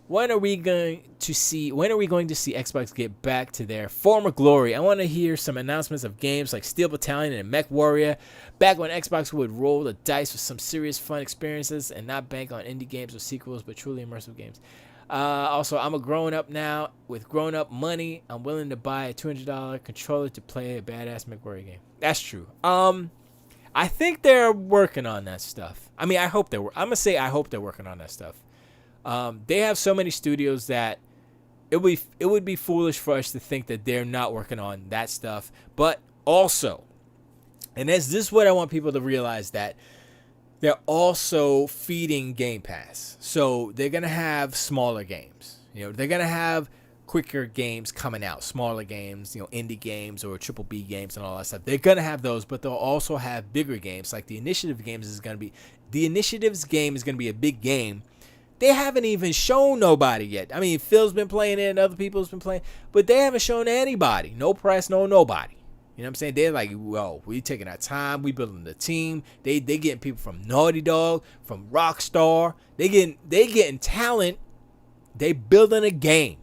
when are we going to see Xbox get back to their former glory? I want to hear some announcements of games like Steel Battalion and Mech Warrior, back when Xbox would roll the dice with some serious fun experiences and not bank on indie games or sequels, but truly immersive games. Also, I'm a grown-up now. With grown-up money, I'm willing to buy a $200 controller to play a badass Mech Warrior game. That's true. I think they're working on that stuff. I mean, I hope I'm going to say I hope they're working on that stuff. They have so many studios that it would be foolish for us to think that they're not working on that stuff. But also, and this is what I want people to realize, that they're also feeding Game Pass. So they're going to have smaller games. They're going to have quicker games coming out, smaller games, indie games or triple B games and all that stuff. They're going to have those, but they'll also have bigger games. Like the Initiatives game is going to be a big game. They haven't even shown nobody yet. I mean, Phil's been playing it and other people's been playing, but they haven't shown anybody. No press, no nobody. You know what I'm saying? They're like, whoa, we taking our time. We building the team. They getting people from Naughty Dog, from Rockstar. They getting talent. They building a game.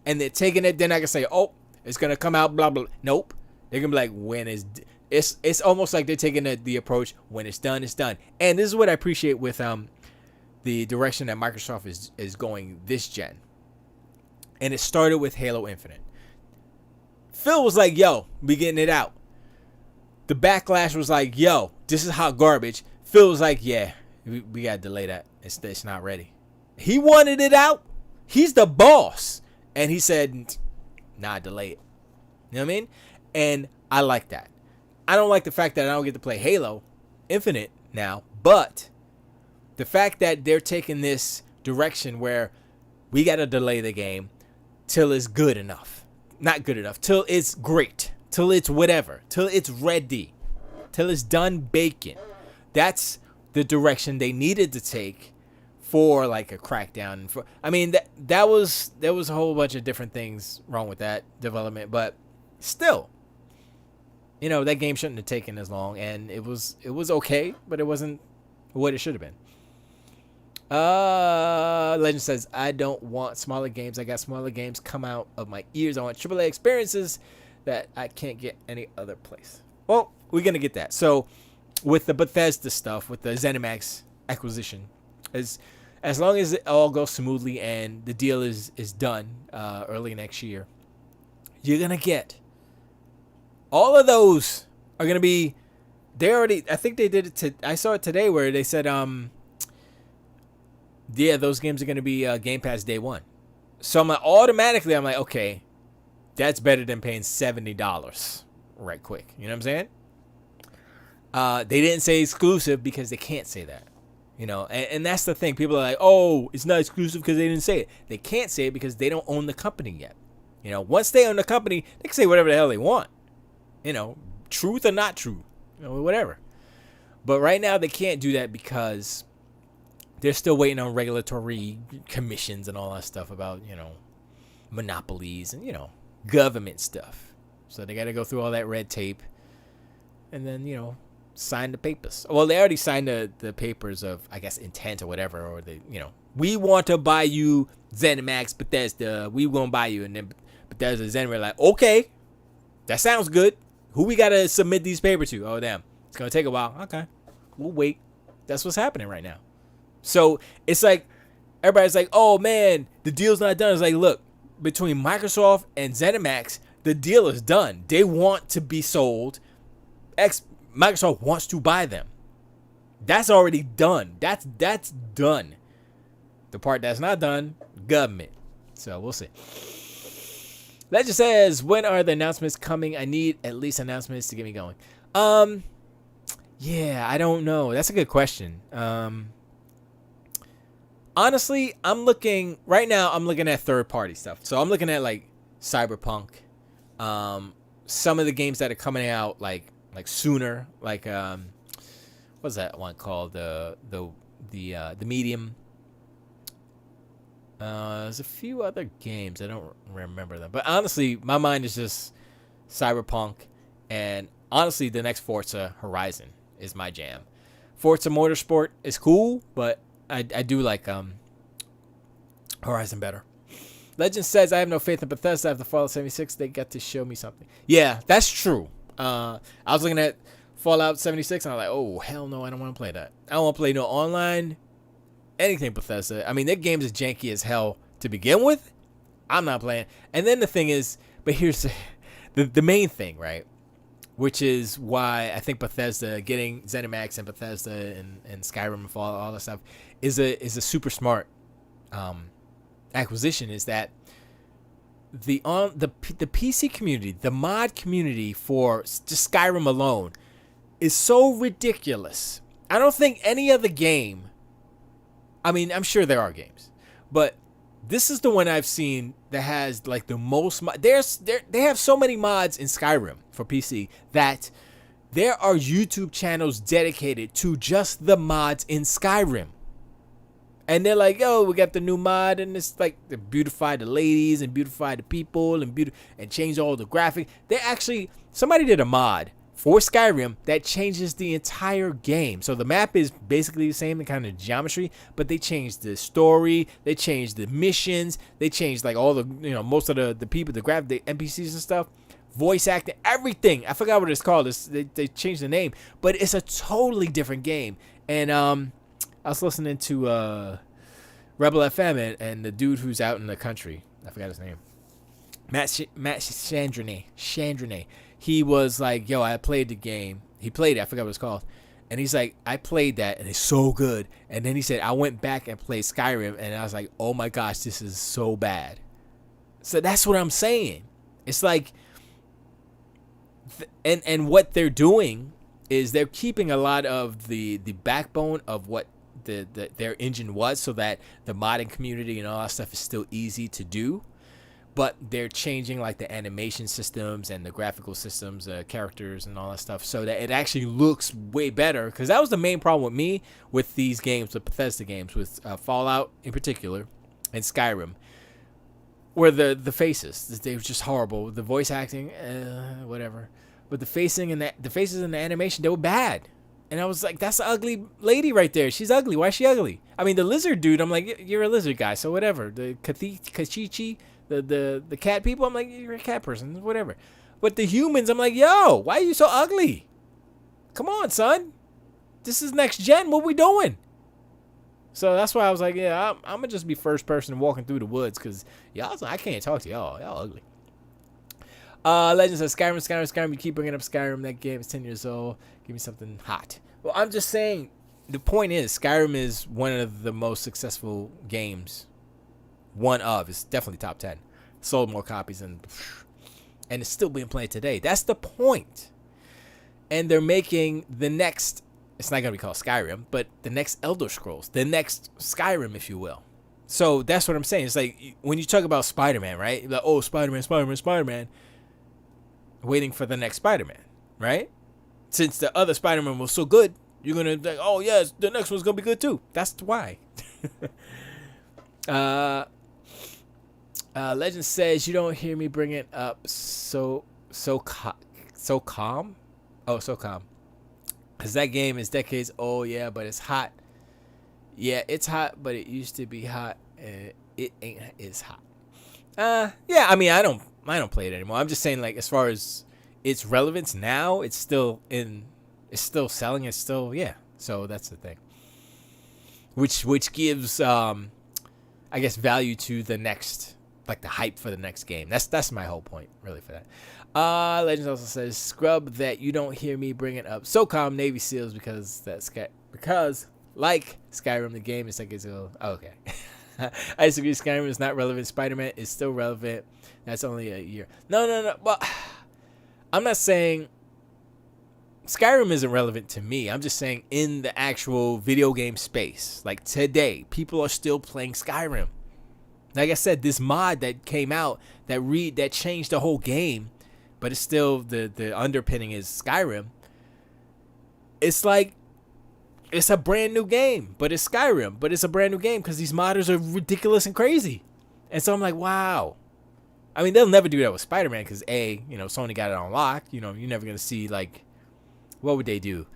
And they're taking it. They're not going to say, oh, it's going to come out, blah, blah. Nope. They're going to be like, when is... It's almost like they're taking the approach, when it's done, it's done. And this is what I appreciate with the direction that Microsoft is going this gen. And it started with Halo Infinite. Phil was like, yo, we getting it out. The backlash was like, yo, this is hot garbage. Phil was like, yeah, we got to delay that. It's not ready. He wanted it out. He's the boss. And he said, nah, delay it. You know what I mean? And I like that. I don't like the fact that I don't get to play Halo Infinite now, but the fact that they're taking this direction where we got to delay the game till it's good enough. Not good enough. Till it's great. Till it's whatever. Till it's ready. till it's done baking. That's the direction they needed to take for like a crackdown. I mean, there was a whole bunch of different things wrong with that development, but still, that game shouldn't have taken as long, and it was okay, but it wasn't what it should have been. Legend says, I don't want smaller games. I got smaller games come out of my ears. I want AAA experiences that I can't get any other place. Well, we're gonna get that. So with the Bethesda stuff, with the ZeniMax acquisition, as long as it all goes smoothly and the deal is done early next year, you're gonna get all of those are gonna be. I think they did it. I saw it today where they said those games are gonna be Game Pass day one. So I'm like, okay, that's better than paying $70 right quick. You know what I'm saying? They didn't say exclusive because they can't say that. And that's the thing. People are like, oh, it's not exclusive because they didn't say it. They can't say it because they don't own the company yet. Once they own the company, they can say whatever the hell they want. Truth or not true, whatever. But right now they can't do that because they're still waiting on regulatory commissions and all that stuff about, monopolies and, government stuff. So they got to go through all that red tape and then, sign the papers. Well, they already signed the papers of, I guess, intent or whatever, or we want to buy you ZeniMax, Bethesda. We won't buy you. And then Bethesda, ZeniMax, like, okay, that sounds good. Who we got to submit these papers to? Oh, damn. It's going to take a while. Okay. We'll wait. That's what's happening right now. So it's like, everybody's like, oh, man, the deal's not done. It's like, look, between Microsoft and ZeniMax, the deal is done. They want to be sold. Microsoft wants to buy them. That's already done. That's done. The part that's not done, government. So we'll see. Legend says, when are the announcements coming? I need at least announcements to get me going. Yeah, I don't know. That's a good question. Honestly, I'm looking at third-party stuff. So I'm looking at like Cyberpunk, some of the games that are coming out like sooner, like what's that one called? The Medium. There's a few other games, I don't remember them, but honestly, my mind is just Cyberpunk, and honestly, the next Forza Horizon is my jam. Forza Motorsport is cool, but I do like Horizon better. Legend says, I have no faith in Bethesda after Fallout 76. They got to show me something. Yeah, that's true. I was looking at Fallout 76 and I was like, oh, hell no, I don't want to play that. I don't want to play no online, anything Bethesda. I mean, their games are janky as hell to begin with. I'm not playing. And then the thing is, but here's the main thing, right? Which is why I think Bethesda, getting ZeniMax and Bethesda and Skyrim and Fallout, all that stuff, is a super smart acquisition. Is that the PC community, the mod community for just Skyrim alone, is so ridiculous. I don't think any other game. I mean, I'm sure there are games, but this is the one I've seen that has like the most. They have so many mods in Skyrim for PC that there are YouTube channels dedicated to just the mods in Skyrim. And they're like, yo, we got the new mod, and it's like they beautify the ladies and beautify the people and change all the graphics. Somebody did a mod for Skyrim that changes the entire game. So the map is basically the same, the kind of geometry, but they changed the story, they changed the missions, they changed like all the, most of the people, the NPCs and stuff, voice acting, everything. I forgot what it's called. They changed the name, but it's a totally different game. And I was listening to Rebel FM and the dude who's out in the country, I forgot his name, Matt Chandrine. He was like, yo, I played the game. He played it. I forgot what it's called. And he's like, I played that, and it's so good. And then he said, I went back and played Skyrim, and I was like, oh my gosh, this is so bad. So that's what I'm saying. It's like, and what they're doing is they're keeping a lot of the backbone of what their engine was, so that the modding community and all that stuff is still easy to do. but they're changing like the animation systems and the graphical systems, characters and all that stuff, so that it actually looks way better. Because that was the main problem with me with these games, the Bethesda games, with Fallout in particular and Skyrim, where the faces, they were just horrible. The voice acting, whatever, but the faces and the animation, they were bad. And I was like, that's an ugly lady right there. She's ugly. Why is she ugly? I mean, the lizard dude, I'm like, you're a lizard guy, so whatever. The Kachichi, the cat people, I'm like, you're a cat person, whatever. But the humans, I'm like, yo, why are you so ugly? Come on, son. This is next gen. What we doing? So that's why I was like, yeah, I'm going to just be first person walking through the woods, because I can't talk to y'all. Y'all ugly. Legends of Skyrim. You keep bringing up Skyrim. That game is 10 years old. Give me something hot. Well, I'm just saying, the point is, Skyrim is one of the most successful games. It's definitely top 10. Sold more copies and it's still being played today. That's the point. And they're making the next, it's not going to be called Skyrim, but the next Elder Scrolls, the next Skyrim, if you will. So that's what I'm saying. It's like when you talk about Spider-Man, right? Like, oh, Spider-Man. Waiting for the next Spider-Man, right? Since the other Spider-Man was so good, you're going to like, oh, yes, the next one's going to be good too. That's why. Legend says, you don't hear me bring it up so calm? Oh, so calm. Because that game is decades old, yeah, but it's hot. Yeah, it's hot, but it used to be hot, and it ain't as hot. Yeah, I mean, I don't play it anymore. I'm just saying, like, as far as its relevance now, it's still selling. It's still, yeah. So that's the thing. Which gives, I guess, value to the next, like the hype for the next game. That's my whole point, really, for that. Legends also says, scrub that you don't hear me bring it up. SOCOM Navy SEALs because like Skyrim, the game is like it's okay. I disagree. Skyrim is not relevant. Spider-Man is still relevant. That's only a year. No. Well, I'm not saying Skyrim isn't relevant to me. I'm just saying in the actual video game space, like today, people are still playing Skyrim. Like I said, this mod that came out that changed the whole game, but it's still the underpinning is Skyrim. It's like it's a brand new game, but it's Skyrim, but it's a brand new game because these modders are ridiculous and crazy. And so I'm like, wow. I mean, they'll never do that with Spider-Man because Sony got it on lock. You're never gonna see like, what would they do?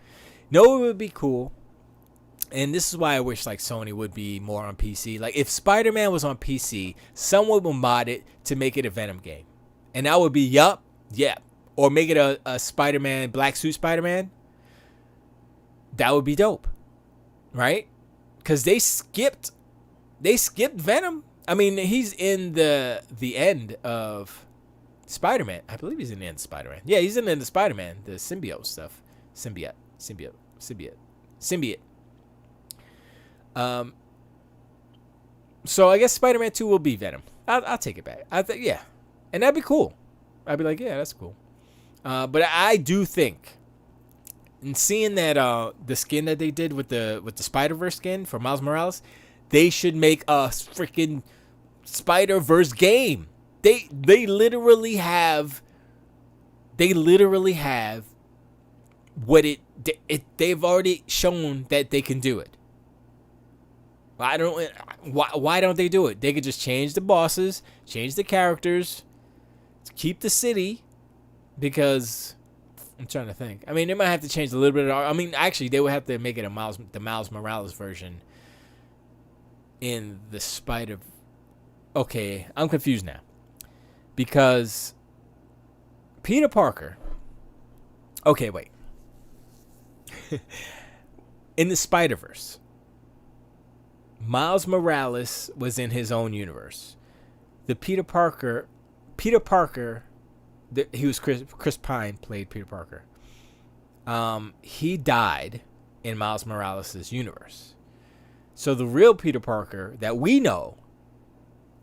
No, it would be cool. And this is why I wish like Sony would be more on PC. Like if Spider-Man was on PC, someone would mod it to make it a Venom game, and that would be yeah, or make it a Spider-Man black suit Spider-Man. That would be dope, right? Because they skipped Venom. I mean, he's in the end of Spider-Man. I believe he's in the end of Spider-Man. Yeah, he's in the end of Spider-Man, the symbiote stuff. Symbiote. So I guess Spider-Man 2 will be Venom. I'll take it back. Yeah, and that'd be cool. I'd be like, yeah, that's cool. But I do think, and seeing that the skin that they did with the Spider-Verse skin for Miles Morales, they should make a freaking Spider-Verse game. They literally have what they've already shown that they can do it. Why don't they do it? They could just change the bosses, change the characters, keep the city, because I'm trying to think. I mean, they might have to change a little bit. I mean, actually, they would have to make it the Miles Morales version in the Spider. Okay, I'm confused now because Peter Parker. Okay, wait. In the Spider-Verse, Miles Morales was in his own universe. The Peter Parker, he was Chris Pine played Peter Parker. He died in Miles Morales' universe. So the real Peter Parker that we know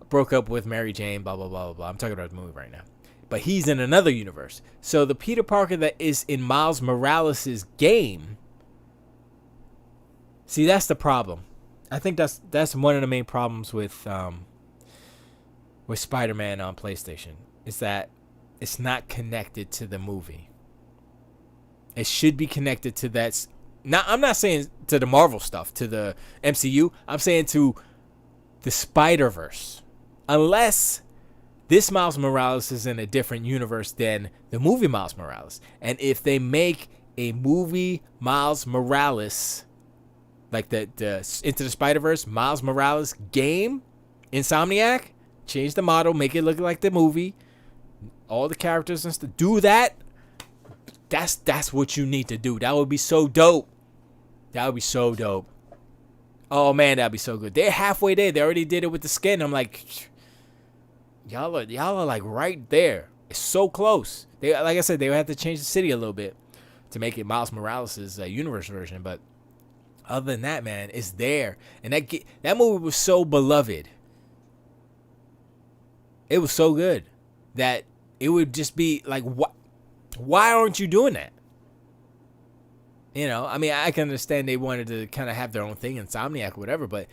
broke up with Mary Jane, blah, blah, blah, blah, blah. I'm talking about the movie right now. But he's in another universe. So the Peter Parker that is in Miles Morales' game, see, that's the problem. I think that's one of the main problems with with Spider-Man on PlayStation is that it's not connected to the movie. It should be connected to that. Now, I'm not saying to the Marvel stuff, to the MCU. I'm saying to the Spider-Verse. Unless this Miles Morales is in a different universe than the movie Miles Morales. And if they make a movie Miles Morales, like the Into the Spider-Verse Miles Morales game, Insomniac, change the model, make it look like the movie, all the characters and stuff, do that. That's what you need to do. That would be so dope. That would be so dope. Oh man, that'd be so good. They're halfway there. They already did it with the skin. I'm like, y'all are like right there. It's so close. They, like I said, they would have to change the city a little bit to make it Miles Morales' universe version. But other than that, man, it's there. And that movie was so beloved. It was so good that it would just be like, why aren't you doing that? You know, I mean, I can understand they wanted to kind of have their own thing, Insomniac or whatever, but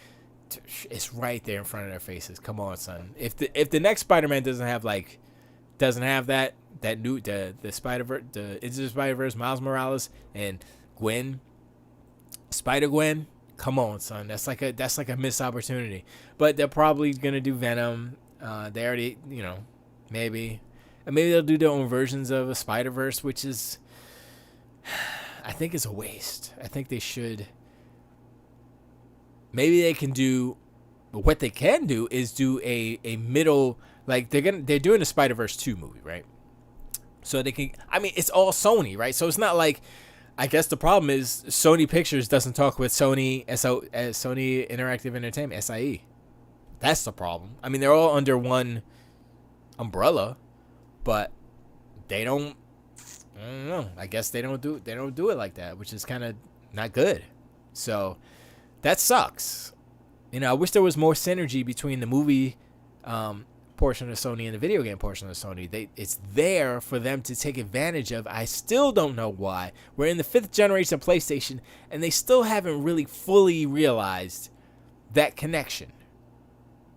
it's right there in front of their faces. Come on, son. If the next Spider-Man doesn't have that new the Spider-Verse, the Into the Spider-Verse, Miles Morales and Gwen, Spider-Gwen, come on, son. That's like a missed opportunity. But they're probably gonna do Venom. They already, you know, maybe they'll do their own versions of a Spider-Verse, which is, I think, is a waste. I think they should. Maybe they can do. What they can do is do a middle, like they're doing a Spider-Verse 2 movie, right? So they can. I mean, it's all Sony, right? So it's not like. I guess the problem is Sony Pictures doesn't talk with Sony Sony Interactive Entertainment, SIE. That's the problem. I mean, they're all under one umbrella, but they don't. I don't know. I guess they don't do it like that, which is kind of not good. So that sucks. You know, I wish there was more synergy between the movie portion of Sony and the video game portion of Sony. It's there for them to take advantage of. I still don't know why. We're in the 5th generation of PlayStation, and they still haven't really fully realized that connection.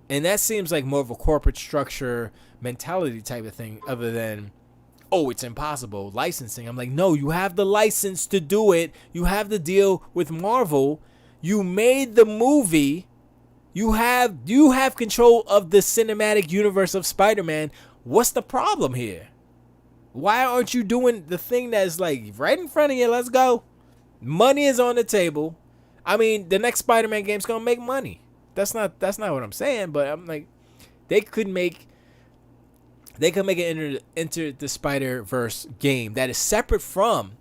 And that seems like more of a corporate structure mentality type of thing, other than, oh, it's impossible, licensing. I'm like, no, you have the license to do it. You have the deal with Marvel. You made the movie. You have control of the cinematic universe of Spider-Man. What's the problem here? Why aren't you doing the thing that's like right in front of you? Let's go. Money is on the table. I mean, the next Spider-Man game's gonna make money. That's not what I'm saying, but I'm like, they could make an Enter the Spider-Verse game that is separate from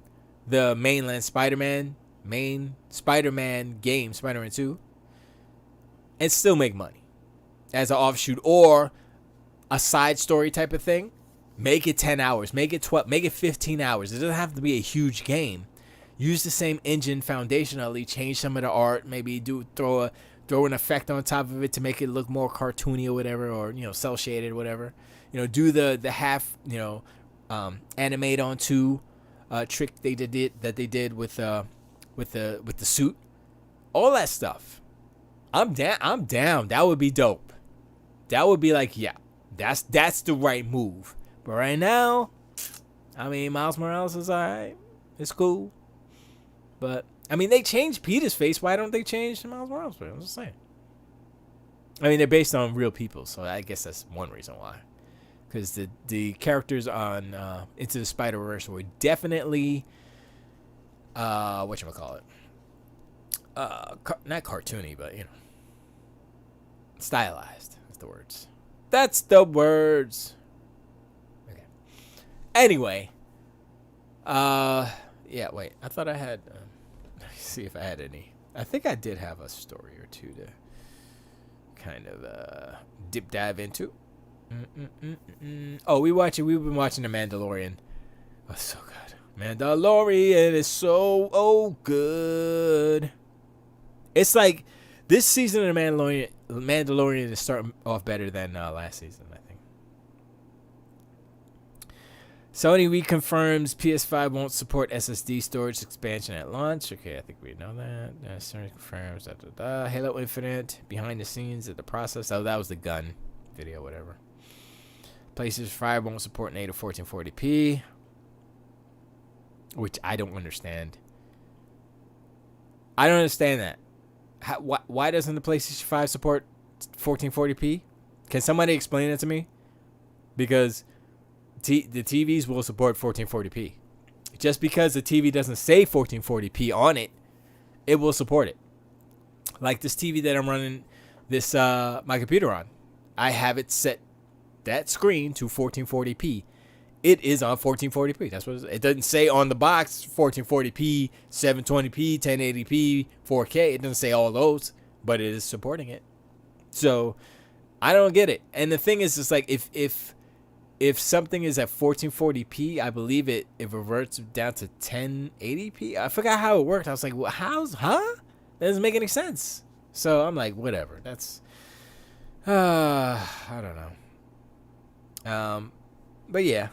the main Spider-Man game, Spider-Man 2, and still make money as an offshoot, or a side story type of thing. Make it 10 hours, make it 12, make it 15 hours. It doesn't have to be a huge game. Use the same engine foundationally, change some of the art, maybe throw an effect on top of it to make it look more cartoony or whatever, or, you know, cell shaded or whatever. You know, do the half, you know, animate onto trick they did with the suit. All that stuff. I'm down. That would be dope. That would be like, yeah, that's the right move. But right now, I mean, Miles Morales is alright. It's cool. But I mean, they changed Peter's face. Why don't they change Miles Morales' face? I'm just saying. I mean, they're based on real people, so I guess that's one reason why. Because the characters on Into the Spider-Verse were definitely whatchamacallit? Not cartoony, but, you know, stylized. That's the words. Okay. Anyway, yeah. Wait, I thought I had. Let me see if I had any. I think I did have a story or two to kind of dip dive into. Oh, we've been watching The Mandalorian. Oh, so good. Mandalorian is so good. It's like this season of The Mandalorian is starting off better than last season, I think. Sony reconfirms PS5 won't support SSD storage expansion at launch. Okay, I think we know that. Sony confirms. Halo Infinite behind the scenes of the process. Oh, that was the gun video, whatever. PlayStation 5 won't support native 1440p, which I don't understand. I don't understand that. Why doesn't the PlayStation 5 support 1440p? Can somebody explain it to me? Because the TVs will support 1440p. Just because the TV doesn't say 1440p on it, it will support it. Like this TV that I'm running this my computer on. I have it set that screen to 1440p. It is on 1440p. That's what it doesn't say on the box 1440p, 720p, 1080p, 4K. It doesn't say all those, but it is supporting it. So I don't get it. And the thing is, it's like if something is at 1440p, I believe it reverts down to 1080p. I forgot how it worked. I was like, well, that doesn't make any sense. So I'm like, whatever. That's I don't know. But yeah,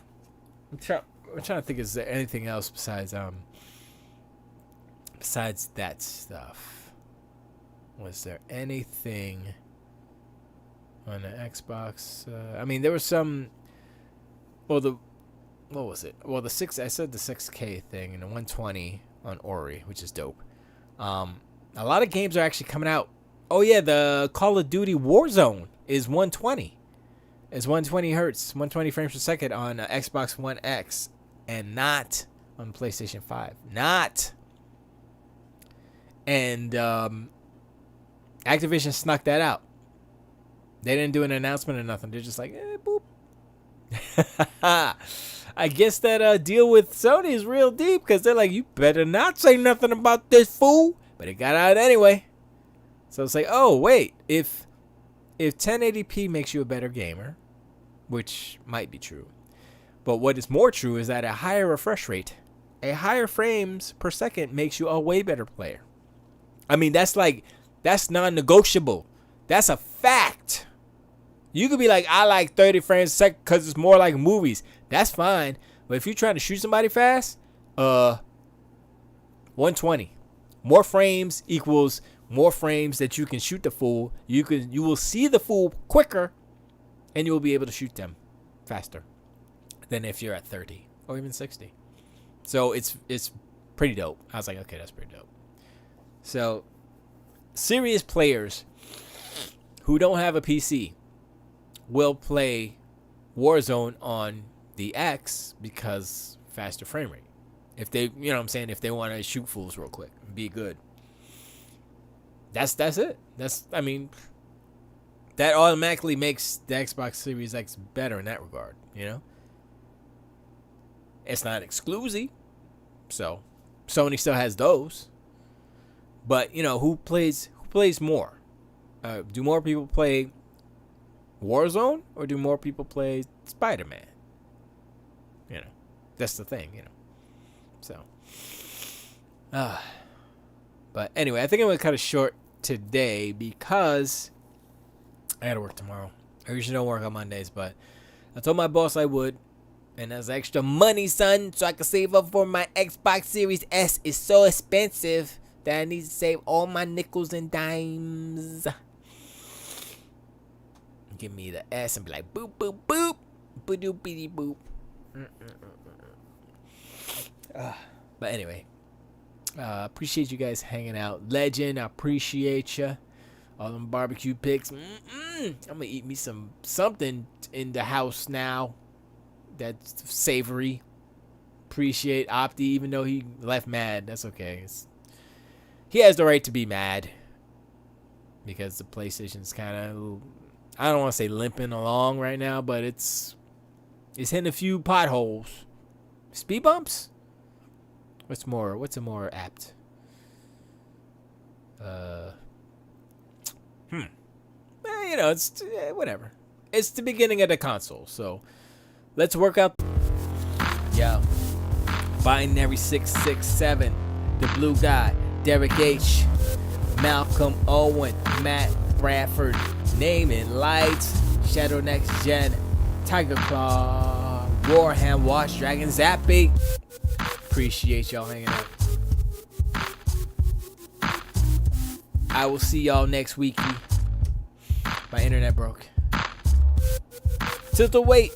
I'm trying to think. Is there anything else besides that stuff? Was there anything on the Xbox? I mean, there was some. Well, what was it? Well, the 6K thing and the 120 on Ori, which is dope. A lot of games are actually coming out. Oh yeah, the Call of Duty Warzone is 120. It's 120 hertz, 120 frames per second on Xbox One X, and not on PlayStation 5. Not. And Activision snuck that out. They didn't do an announcement or nothing. They're just like, boop. I guess that deal with Sony is real deep, because they're like, you better not say nothing about this, fool. But it got out anyway. So it's like, oh wait, if 1080p makes you a better gamer, which might be true, but what is more true is that a higher refresh rate, a higher frames per second, makes you a way better player. I mean, that's non-negotiable. That's a fact. You could be like, I like 30 frames a second because it's more like movies. That's fine. But if you're trying to shoot somebody fast, 120. More frames equals more frames that you can shoot the fool. You will see the fool quicker, and you will be able to shoot them faster than if you're at 30 or even 60. So it's pretty dope. I was like, okay, that's pretty dope. So serious players who don't have a PC will play Warzone on the X because faster frame rate. If they, you know what I'm saying, if they want to shoot fools real quick and be good. That's it. I mean, that automatically makes the Xbox Series X better in that regard, you know? It's not exclusive, so Sony still has those. But, you know, who plays more? Do more people play Warzone, or do more people play Spider-Man? You know, that's the thing, you know. So, but anyway, I think I'm going to cut it short today because I got to work tomorrow. I usually don't work on Mondays, but I told my boss I would, and that's extra money, son, so I can save up for my Xbox Series S. It's so expensive that I need to save all my nickels and dimes. Give me the S and be like, boop, boop, boop, boop, boop, boop. But anyway, appreciate you guys hanging out. Legend, I appreciate you. All them barbecue picks. I'm gonna eat me something in the house now that's savory. Appreciate Opti, even though he left mad. That's okay. He has the right to be mad because the PlayStation's kind of, I don't want to say limping along right now, but it's hitting a few potholes. Speed bumps? What's a more apt? You know, it's whatever. It's the beginning of the console, so let's work out. Yo, Binary 667, the Blue Guy, Derek H, Malcolm Owen, Matt Bradford, Naming Lights, Shadow Next Gen, Tiger Claw, Warham, Watch Dragon, Zappy. Appreciate y'all hanging out. I will see y'all next week. My internet broke. Tilt the weight.